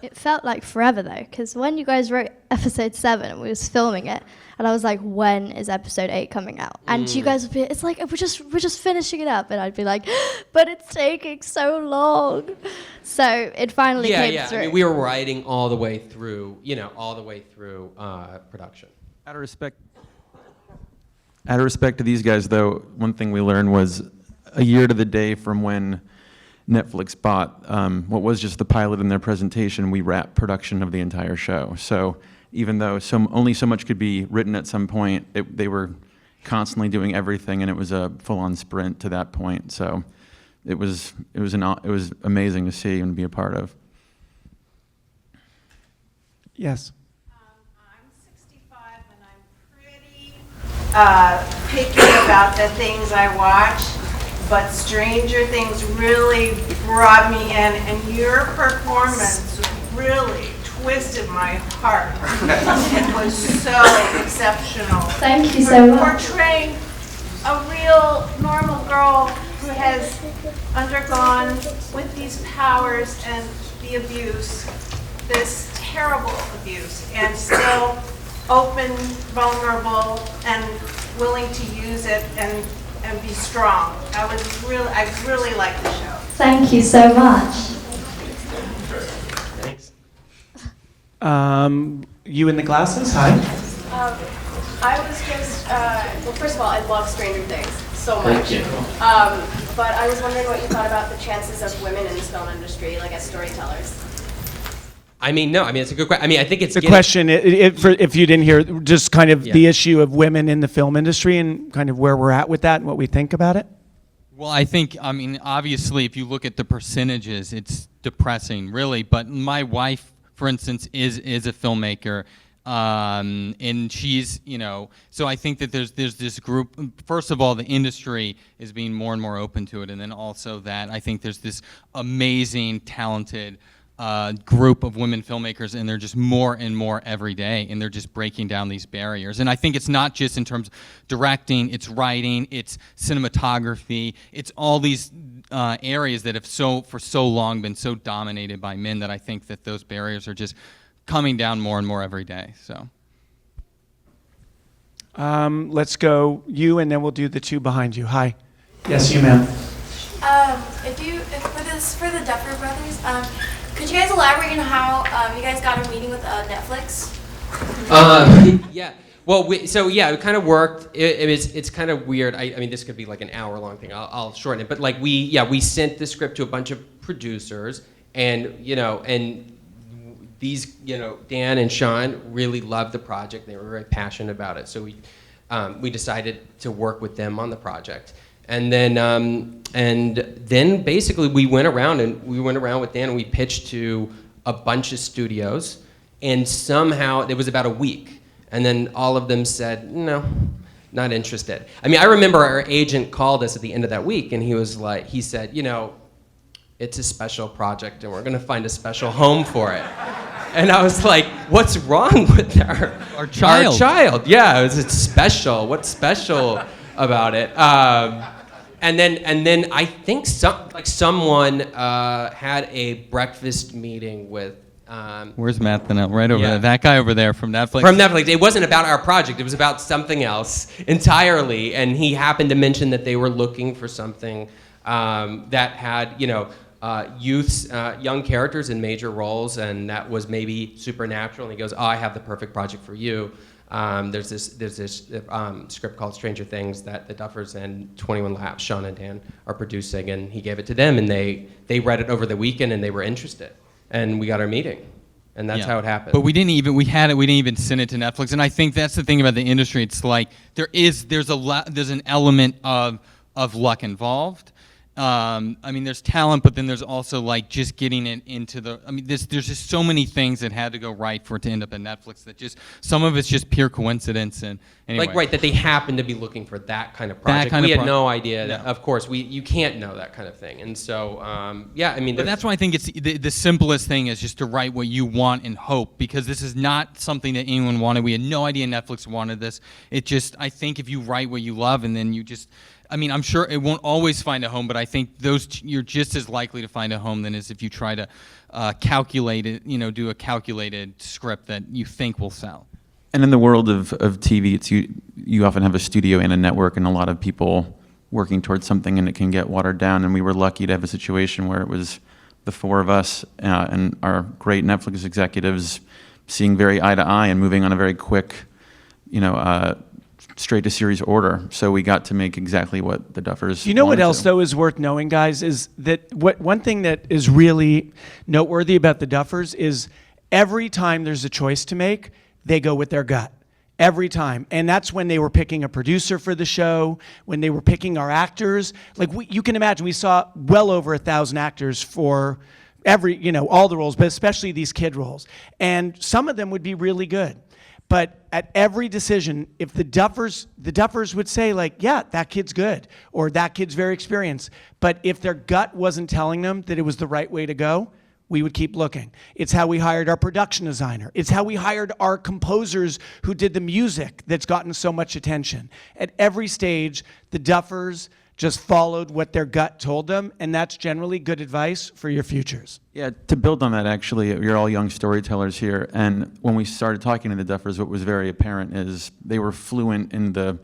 It felt like forever though, because when you guys wrote episode 7 and we was filming it, and I was like, when is episode 8 coming out? And you guys would be, it's like, we're just finishing it up. And I'd be like, but it's taking so long. So it finally came through.
I mean, we were writing all the way through, production.
Out of respect to these guys, though, one thing we learned was a year to the day from when Netflix bought what was just the pilot in their presentation, we wrapped production of the entire show. So even though only so much could be written at some point, they were constantly doing everything, and it was a full-on sprint to that point. So it was amazing to see and be a part of.
Yes.
Picky about the things I watch, but Stranger Things really brought me in, and your performance really twisted my heart. It was so exceptional.
Thank you so much.
Portraying a real normal girl who has undergone with these powers and the abuse, this terrible abuse, and still open, vulnerable, and willing to use it and be strong. I really liked the show.
Thank you so much.
Thanks.
You in the glasses? Hi.
I was just, well, first of all, I love Stranger Things so much.
Thank you.
But I was wondering what you thought about the chances of women in this film industry, like as storytellers.
It's a good question. I think it's
the question. If you didn't hear, just kind of the issue of women in the film industry and kind of where we're at with that and what we think about it.
Well, I think, obviously, if you look at the percentages, it's depressing, really. But my wife, for instance, is a filmmaker, and she's, so I think that there's this group. First of all, the industry is being more and more open to it, and then also that I think there's this amazing, talented group of women filmmakers, and they're just more and more every day, and they're just breaking down these barriers. And I think it's not just in terms of directing, it's writing, it's cinematography, it's all these areas that have for so long been so dominated by men that I think that those barriers are just coming down more and more every day. So
let's go you, and then we'll do the two behind you. Hi. Yes, you, ma'am.
For the Duffer Brothers, could you guys elaborate on how you guys got a meeting with Netflix?
Yeah. Well, it kind of worked. It's kind of weird. I mean, this could be like an hour-long thing. I'll shorten it. But like we sent the script to a bunch of producers, and these Dan and Sean really loved the project. They were very passionate about it. So we decided to work with them on the project. And then basically we went around with Dan and we pitched to a bunch of studios, and somehow it was about a week, and then all of them said no, not interested. I mean, I remember our agent called us at the end of that week, and he said, it's a special project and we're gonna find a special home for it. And I was like, what's wrong with our child? Our child, yeah, it's special. What's special about it? And then I think someone had a breakfast meeting with.
Where's Matt Thinnell? Right over there. That guy over there from Netflix.
From Netflix. It wasn't about our project. It was about something else entirely. And he happened to mention that they were looking for something that had youths, young characters in major roles, and that was maybe supernatural. And he goes, "Oh, I have the perfect project for you." There's this script called Stranger Things that the Duffers and 21 Laps, Sean and Dan, are producing, and he gave it to them, and they read it over the weekend, and they were interested, and we got our meeting, and that's how it happened.
But we didn't even send it to Netflix, and I think that's the thing about the industry. It's like there's an element of luck involved, I mean, there's talent, but then there's also like just getting it into the. I mean, there's just so many things that had to go right for it to end up at Netflix. That just some of it's just pure coincidence. And anyway.
Like, right, that they happen to be looking for that kind of project. We had no idea. That, of course, you can't know that kind of thing. And so, yeah, I mean.
But that's why I think it's the simplest thing is just to write what you want and hope, because this is not something that anyone wanted. We had no idea Netflix wanted this. It just, I think if you write what you love and then you just. I mean, I'm sure it won't always find a home, but I think you're just as likely to find a home than as if you try to calculate it, do a calculated script that you think will sell.
And in the world of TV, it's you often have a studio and a network and a lot of people working towards something, and it can get watered down. And we were lucky to have a situation where it was the four of us and our great Netflix executives seeing very eye to eye and moving on a very quick, straight to series order. So we got to make exactly what the Duffers
You know what
wanted
else,
to.
though, is worth knowing, guys, is that one thing that is really noteworthy about the Duffers is every time there's a choice to make, they go with their gut. Every time. And that's when they were picking a producer for the show, when they were picking our actors. Like, you can imagine, we saw well over 1,000 actors for all the roles, but especially these kid roles. And some of them would be really good. But at every decision, if the Duffers would say, like, yeah, that kid's good, or that kid's very experienced. But if their gut wasn't telling them that it was the right way to go, we would keep looking. It's how we hired our production designer. It's how we hired our composers who did the music that's gotten so much attention. At every stage, the Duffers just followed what their gut told them, and that's generally good advice for your futures.
Yeah, to build on that, actually, you're all young storytellers here, and when we started talking to the Duffers, what was very apparent is they were fluent in the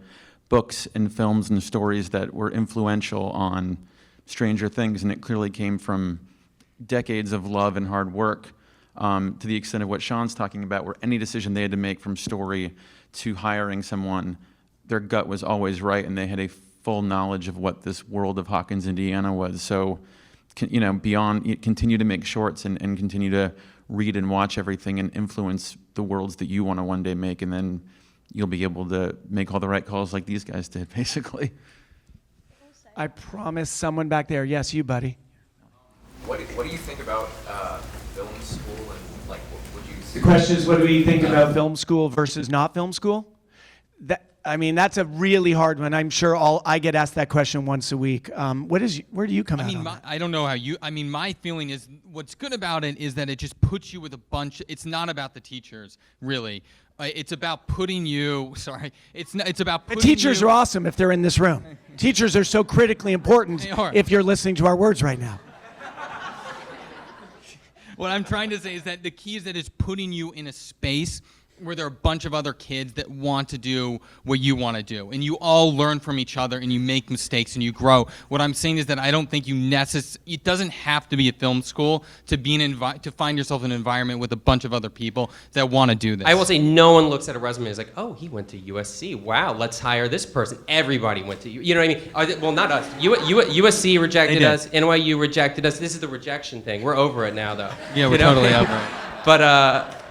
books and films and stories that were influential on Stranger Things, and it clearly came from decades of love and hard work, to the extent of what Sean's talking about, where any decision they had to make from story to hiring someone, their gut was always right, and they had a full knowledge of what this world of Hawkins, Indiana was. So, continue to make shorts and continue to read and watch everything and influence the worlds that you want to one day make, and then you'll be able to make all the right calls like these guys did, basically.
I promise someone back there. Yes, you, buddy.
What do you think about film school and like what would you?
The question is, what do we think about film school versus not film school? That's a really hard one. I'm sure I get asked that question once a week. Where do you come out on that?
I don't know how you. I mean, my feeling is what's good about it is that it just puts you with a bunch. It's not about the teachers, really. It's about putting you. Sorry, it's about putting.
The teachers are awesome if they're in this room. Teachers are so critically important. If you're listening to our words right now.
What I'm trying to say is that the key is that it's putting you in a space where there are a bunch of other kids that want to do what you want to do. And you all learn from each other and you make mistakes and you grow. What I'm saying is that I don't think it doesn't have to be a film school to be to find yourself in an environment with a bunch of other people that want to do this.
I will say no one looks at a resume and is like, oh, he went to USC. Wow, let's hire this person. Everybody went to you know what I mean? Well, not us. USC rejected us. NYU rejected us. This is the rejection thing. We're over it now, though.
Yeah, we're totally over it.
But,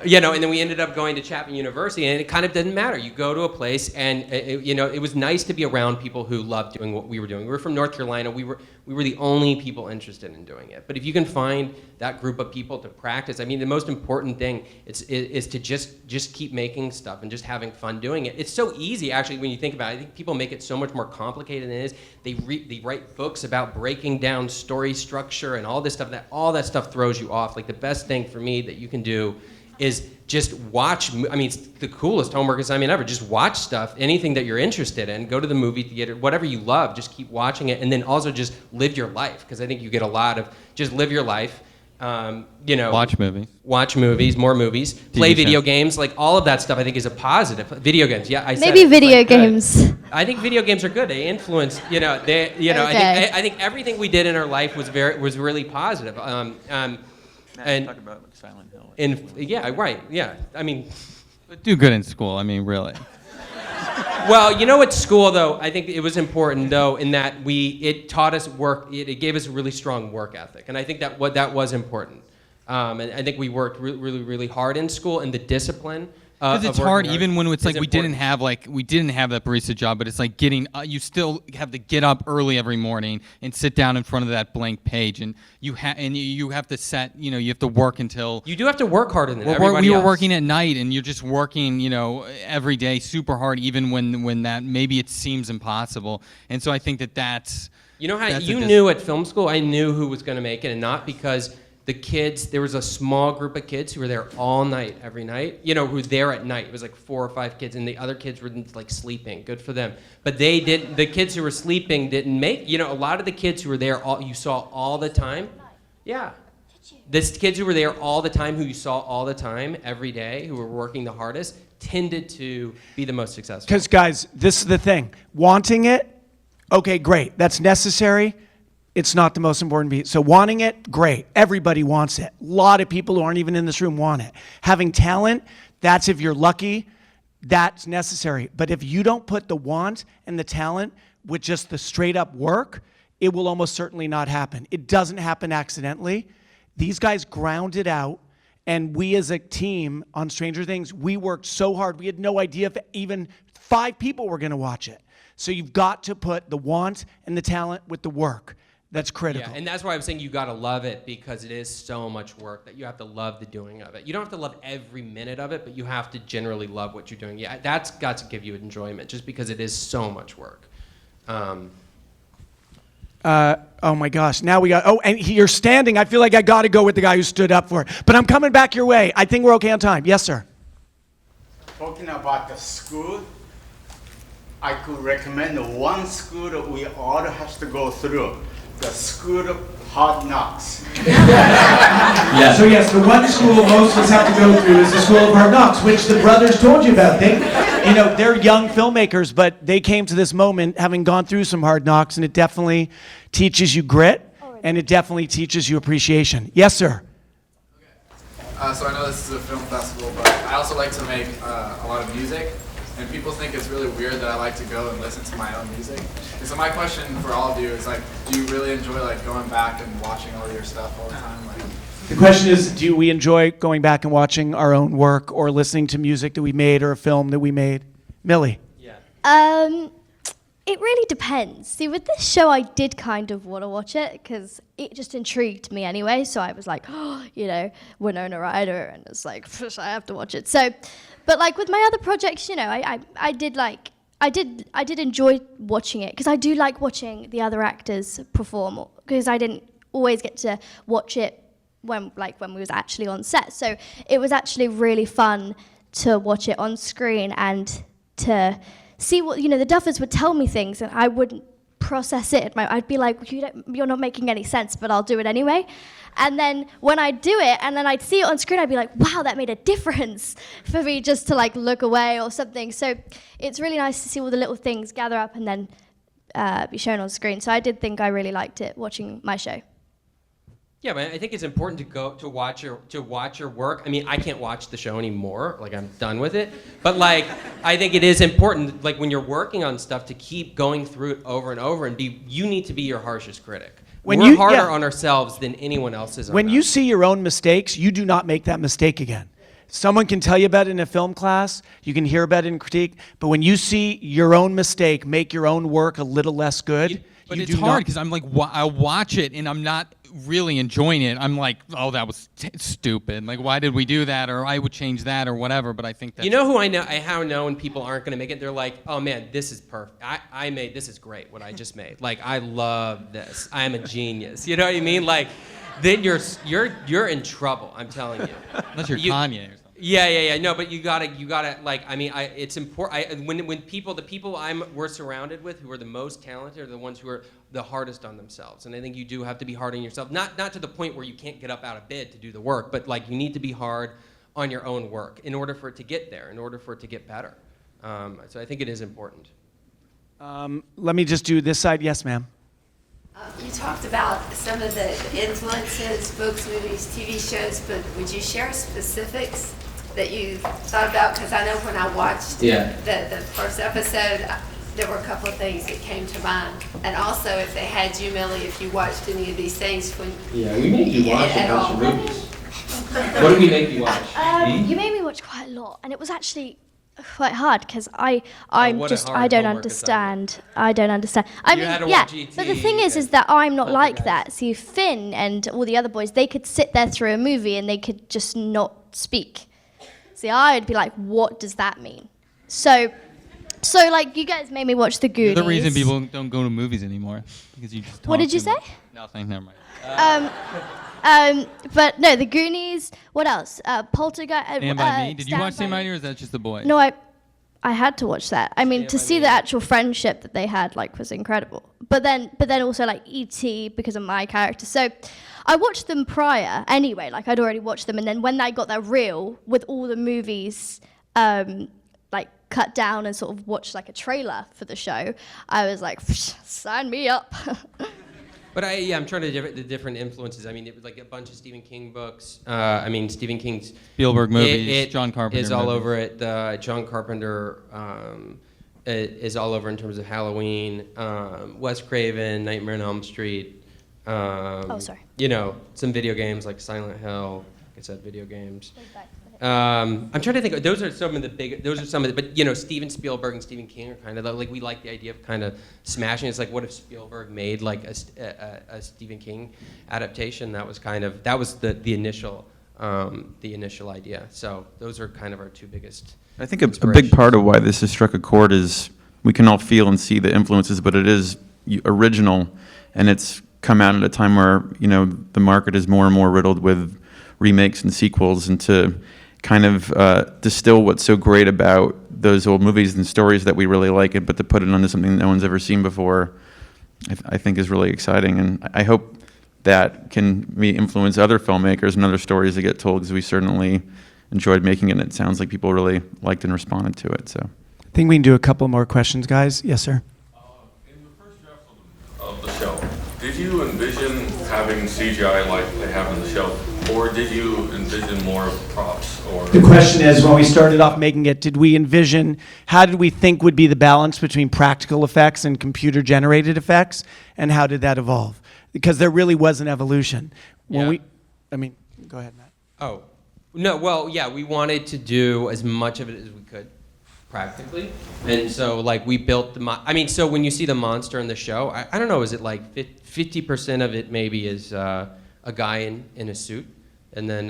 and then we ended up going to Chapman University, and it kind of didn't matter. You go to a place, and it was nice to be around people who loved doing what we were doing. We were from North Carolina. We were the only people interested in doing it. But if you can find that group of people to practice, I mean, the most important thing is to just keep making stuff and just having fun doing it. It's so easy, actually, when you think about it. I think people make it so much more complicated than it is. They write books about breaking down story structure and all this stuff. All that stuff throws you off. Like, the best thing for me that you can do is just watch. I mean, it's the coolest homework assignment ever. Just watch stuff, anything that you're interested in. Go to the movie theater, whatever you love, just keep watching it. And then also just live your life, because I think you get a lot of just live your life.
Watch movies.
Watch movies, more movies. Play video games. Like, all of that stuff I think is a positive. Video games, yeah, I said
Maybe
it.
video games.
I think video games are good. They influence,
Okay.
I think everything we did in our life was really positive. And
talk about Silent Hill.
Right. Yeah. I mean,
But do good in school. I mean, really.
well, at school though, I think it was important though in that it taught us work. It gave us a really strong work ethic, and I think that was important. And I think we worked really, really hard in school, and the discipline
Because it's
of
hard,
working
even when it's like
is
we didn't have that barista job, but it's like getting you still have to get up early every morning and sit down in front of that blank page, and you have to set, you have to work until
You do have to work harder than
we
everybody
were
else.
working at night, and you're just working, every day super hard, even when that maybe it seems impossible. And so I think that's
You know how
that's
you knew at film school, I knew who was going to make it, and not because the kids, there was a small group of kids who were there all night, every night, who were there at night. It was like 4 or 5 kids, and the other kids were like sleeping. Good for them. But the kids who were sleeping didn't make, a lot of the kids who were there, you saw all the time. Yeah. The kids who were there all the time, who you saw all the time, every day, who were working the hardest, tended to be the most successful.
Because, guys, this is the thing. Wanting it, okay, great. That's necessary. It's not the most important piece. So wanting it, great. Everybody wants it. A lot of people who aren't even in this room want it. Having talent, that's if you're lucky, that's necessary. But if you don't put the want and the talent with just the straight up work, it will almost certainly not happen. It doesn't happen accidentally. These guys ground it out, and we as a team on Stranger Things, we worked so hard. We had no idea if even 5 people were going to watch it. So you've got to put the want and the talent with the work. That's critical.
Yeah, and that's why I'm saying you got to love it, because it is so much work that you have to love the doing of it. You don't have to love every minute of it, but you have to generally love what you're doing. Yeah, that's got to give you enjoyment, just because it is so much work.
Oh my gosh, now we got, and you're standing. I feel like I got to go with the guy who stood up for it. But I'm coming back your way. I think we're okay on time. Yes, sir.
Talking about the school, I could recommend one school that we all have to go through. The School of Hard Knocks.
Yeah. So yes, the one school most of us have to go through is the School of Hard Knocks, which the brothers told you about. They're young filmmakers, but they came to this moment having gone through some hard knocks, and it definitely teaches you grit, and it definitely teaches you appreciation. Yes, sir.
So I know this is a film festival, but I also like to make a lot of music. And people think it's really weird that I like to go and listen to my own music. And so my question for all of you is do you really enjoy going back and watching all your stuff all the time?
The question is, do we enjoy going back and watching our own work or listening to music that we made or a film that we made? Millie?
It really depends. See, with this show, I did kind of want to watch it because it just intrigued me anyway. So I was like, Winona Ryder, and it's like, I have to watch it. So, but with my other projects, I did enjoy watching it because I do like watching the other actors perform, because I didn't always get to watch it when we was actually on set. So it was actually really fun to watch it on screen and to see what, the Duffers would tell me things and I wouldn't process it. I'd be like, you're not making any sense, but I'll do it anyway. And then when I'd do it and then I'd see it on screen, I'd be like, wow, that made a difference for me just to look away or something. So it's really nice to see all the little things gather up and then be shown on screen. So I did think I really liked it watching my show.
Yeah, but I think it's important to watch your work. I mean, I can't watch the show anymore. I'm done with it. But I think it is important, when you're working on stuff, to keep going through it over and over, and you need to be your harshest critic. We're harder on ourselves than anyone else is.
When you see your own mistakes, you do not make that mistake again. Someone can tell you about it in a film class, you can hear about it in critique, but when you see your own mistake make your own work a little less good,
but it's hard because I'm I watch it and I'm not really enjoying it. I'm like, oh, that was stupid. Why did we do that? Or I would change that or whatever. But I think that
who I know when people aren't going to make it. They're like, oh man, this is perfect. I made this is great. What I just made. I love this. I'm a genius. You know what I mean? Then you're in trouble. I'm telling you.
Unless you're Kanye or something.
Yeah. No, but you gotta. It's important. When the people we're surrounded with who are the most talented are the ones who are the hardest on themselves. And I think you do have to be hard on yourself. Not to the point where you can't get up out of bed to do the work, but you need to be hard on your own work in order for it to get there, in order for it to get better. So I think it is important.
Let me just do this side. Yes, ma'am.
You talked about some of the influences, books, movies, TV shows, but would you share specifics that you thought about? Because I know when I watched the first episode, there were a couple of things that came to mind. And also, if they had you, Millie, if you watched any of these things when
we made you watch a bunch of movies. What did we make you watch?
You made me watch quite a lot, and it was actually quite hard because I
what a hard
I don't
homework
understand. I don't understand. I
You
mean,
had to
yeah,
watch E.T.
but the thing is that I'm not
Poltergeist.
like that. See, Finn and all the other boys, they could sit there through a movie and they could just not speak. See, I'd be like, what does that mean? So like, you guys made me watch The Goonies.
You're the reason people don't go to movies anymore because you just.
What
talk
did you
too
say?
much. Nothing. Never mind.
But no, The Goonies. What else? Poltergeist.
Stand by Me. Did you
Stand
watch Stand
By
by Me, or is that just the boys?
No, I had to watch that. I mean, to see the actual friendship that they had, like, was incredible. But then also like E.T. because of my character. So I watched them prior anyway. Like, I'd already watched them, and then when I got that reel with all the movies, like cut down and sort of watched like a trailer for the show, I was like, sign me up.
But I'm trying to the different influences. I mean, it was like a bunch of Stephen King books. I mean, Stephen King's
Spielberg movies, John Carpenter
is all
movies.
over it. John Carpenter is all over in terms of Halloween. Wes Craven, Nightmare on Elm Street.
Sorry.
You know, some video games like Silent Hill. Like I said, video games. I'm trying to think. Those are some of the big. Those are some of the. But you know, Steven Spielberg and Stephen King are kind of like, we like the idea of kind of smashing. It's like, what if Spielberg made like a Stephen King adaptation? That was the initial idea. So those are kind of our two biggest.
I think a big part of why this has struck a chord is we can all feel and see the influences, but it is original, and it's come out at a time where, you know, the market is more and more riddled with remakes and sequels, and to kind of distill what's so great about those old movies and stories that we really like it, but to put it onto something no one's ever seen before, I think is really exciting. And I hope that can influence other filmmakers and other stories that get told, because we certainly enjoyed making it, and it sounds like people really liked and responded to it. So
I think we can do a couple more questions, guys. Yes, sir.
In the first draft of the show, did you envision having CGI like they have in the show, or did you envision more props? Or
The question is, when we started off making it, how did we think would be the balance between practical effects and computer-generated effects, and how did that evolve? Because there really was an evolution. Go ahead, Matt.
Oh, no, well, yeah, we wanted to do as much of it as we could practically. And so, like, we built so when you see the monster in the show, I don't know, is it like 50% of it maybe is a guy in a suit? And then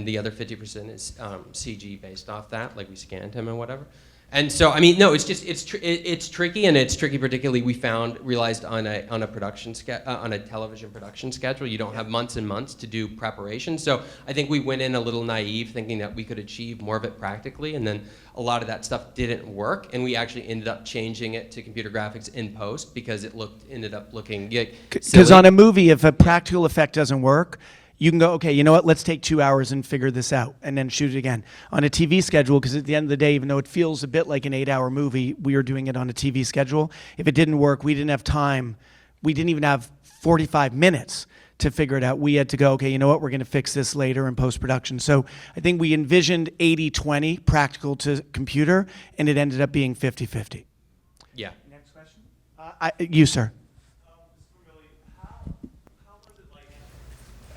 the other 50% is CG based off that, like we scanned him and whatever. And so, I mean, no, it's just it's tricky, and it's tricky particularly realized on a television production schedule. You don't have months and months to do preparation. So I think we went in a little naive, thinking that we could achieve more of it practically, and then a lot of that stuff didn't work, and we actually ended up changing it to computer graphics in post because it ended up looking
Because on a movie, if a practical effect doesn't work, you can go, okay, you know what, let's take 2 hours and figure this out, and then shoot it again. On a TV schedule, because at the end of the day, even though it feels a bit like an 8-hour movie, we are doing it on a TV schedule. If it didn't work, we didn't have time. We didn't even have 45 minutes to figure it out. We had to go, okay, you know what, we're going to fix this later in post-production. So I think we envisioned 80-20, practical to computer, and it ended up being 50-50.
Yeah.
Next question? You, sir.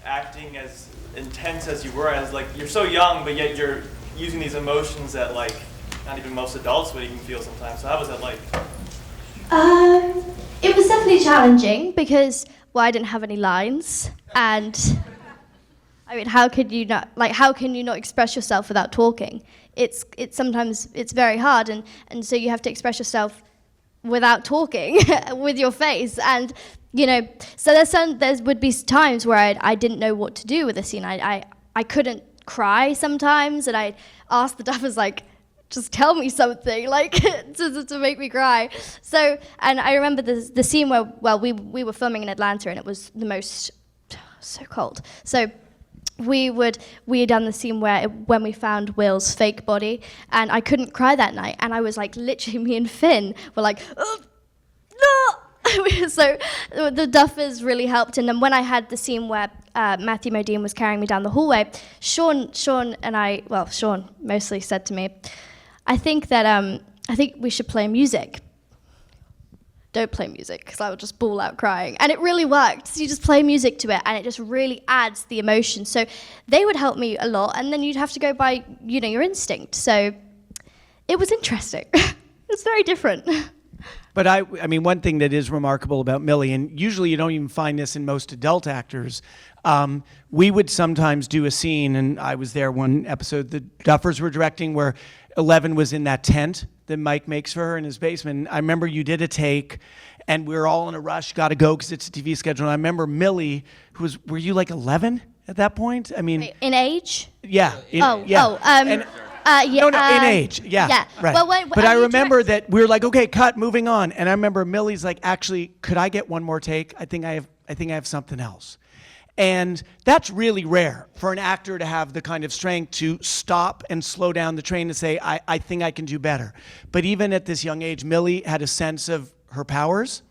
Acting as intense as you were, as like you're so young, but yet you're using these emotions that like not even most adults would even feel sometimes. So how was that like?
It was definitely challenging because, well, I didn't have any lines, and I mean, how can you not express yourself without talking? It's sometimes very hard, and so you have to express yourself without talking with your face, and you know, so there would be times where I didn't know what to do with a scene. I couldn't cry sometimes, and I asked the duffers, like, just tell me something, like, to make me cry. So, and I remember the scene where, well, we were filming in Atlanta, and it was so cold. So we had done the scene when we found Will's fake body, and I couldn't cry that night, and I was like, literally, me and Finn were like, oh, no! So the duffers really helped, and then when I had the scene where Matthew Modine was carrying me down the hallway, Sean and I, well, Sean mostly said to me, I think we should play music. don't play music, because I would just bawl out crying. And it really worked. So you just play music to it, and it just really adds the emotion. So they would help me a lot, and then you'd have to go by, your instinct. So it was interesting. It's very different.
But I mean, one thing that is remarkable about Millie, and usually you don't even find this in most adult actors, we would sometimes do a scene, and I was there one episode the Duffers were directing, where Eleven was in that tent that Mike makes for her in his basement. I remember you did a take, and we were all in a rush, got to go because it's a TV schedule. And I remember Millie, were you like 11 at that point? I mean,
in age?
Yeah.
Yeah.
In age. Yeah.
Yeah.
Right.
Well,
but I remember that we were like, okay, cut, moving on. And I remember Millie's like, actually, could I get one more take? I think I have something else. And that's really rare for an actor to have the kind of strength to stop and slow down the train and say, I think I can do better. But even at this young age, Millie had a sense of her powers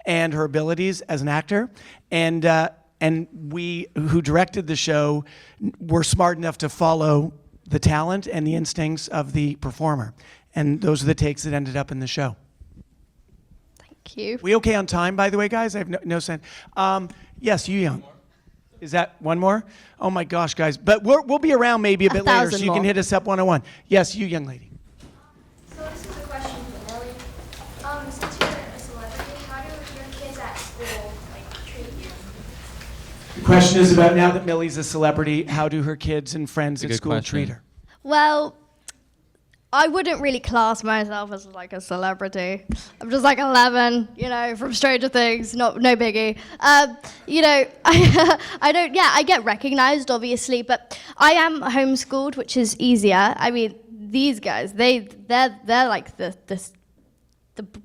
and her abilities as an actor. And we, who directed the show, were smart enough to follow the talent and the instincts of the performer. And those are the takes that ended up in the show.
Thank you.
We okay on time, by the way, guys? I have no sense. Yes, you young. Is that one more? Oh my gosh, guys. But we'll be around maybe a bit later, so you can hit us up one-on-one. Yes, you young lady.
So this is a question for Millie. Since you're a celebrity, how do your kids at school treat you?
The question is about, now that Millie's a celebrity, how do her kids and friends at school treat her?
Well, I wouldn't really class myself as like a celebrity. I'm just like 11, from Stranger Things, no biggie. I don't, I get recognized, obviously, but I am homeschooled, which is easier. I mean, these guys, they're like the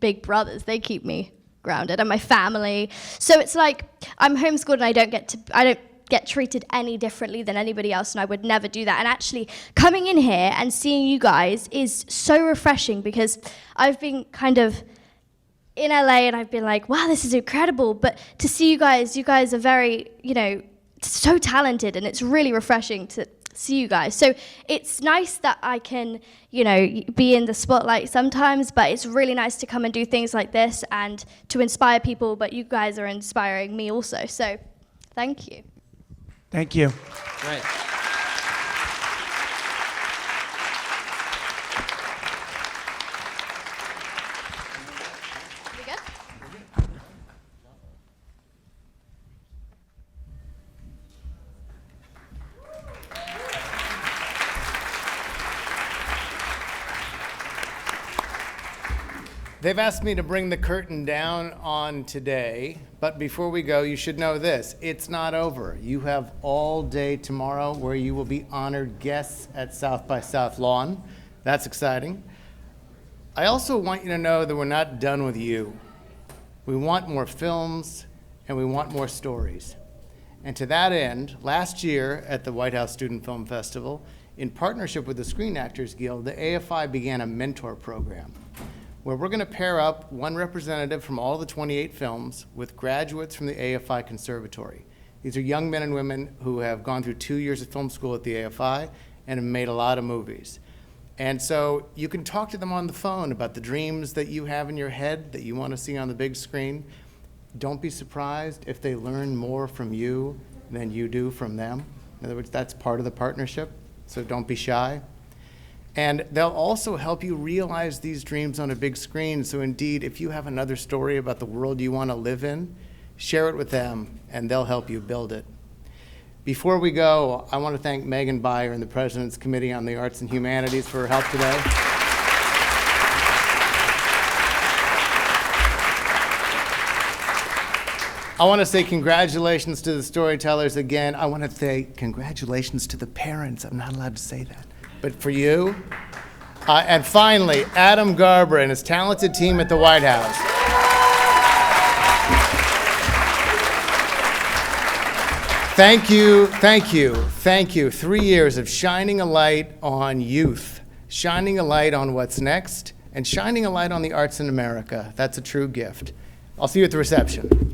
big brothers. They keep me grounded, and my family. So it's like I'm homeschooled, and I don't get treated any differently than anybody else, and I would never do that. And actually coming in here and seeing you guys is so refreshing, because I've been kind of in LA and I've been like, wow, this is incredible, but to see you guys are very, so talented, and it's really refreshing to see you guys. So it's nice that I can, be in the spotlight sometimes, but it's really nice to come and do things like this and to inspire people, but you guys are inspiring me also. So thank you.
Thank you.
Right.
We good?
They've asked me to bring the curtain down on today, but before we go, you should know this. It's not over. You have all day tomorrow where you will be honored guests at South by South Lawn. That's exciting. I also want you to know that we're not done with you. We want more films, and we want more stories. And to that end, last year at the White House Student Film Festival, in partnership with the Screen Actors Guild, the AFI began a mentor program, where we're going to pair up one representative from all the 28 films with graduates from the AFI Conservatory. These are young men and women who have gone through 2 years of film school at the AFI and have made a lot of movies. And so you can talk to them on the phone about the dreams that you have in your head that you want to see on the big screen. Don't be surprised if they learn more from you than you do from them. In other words, that's part of the partnership, so don't be shy. And they'll also help you realize these dreams on a big screen. So indeed, if you have another story about the world you want to live in, share it with them, and they'll help you build it. Before we go, I want to thank Megan Byer and the President's Committee on the Arts and Humanities for her help today. I want to say congratulations to the storytellers again. I want to say congratulations to the parents. I'm not allowed to say that. But for you. And finally, Adam Garber and his talented team at the White House. Thank you, thank you, thank you. 3 years of shining a light on youth, shining a light on what's next, and shining a light on the arts in America. That's a true gift. I'll see you at the reception.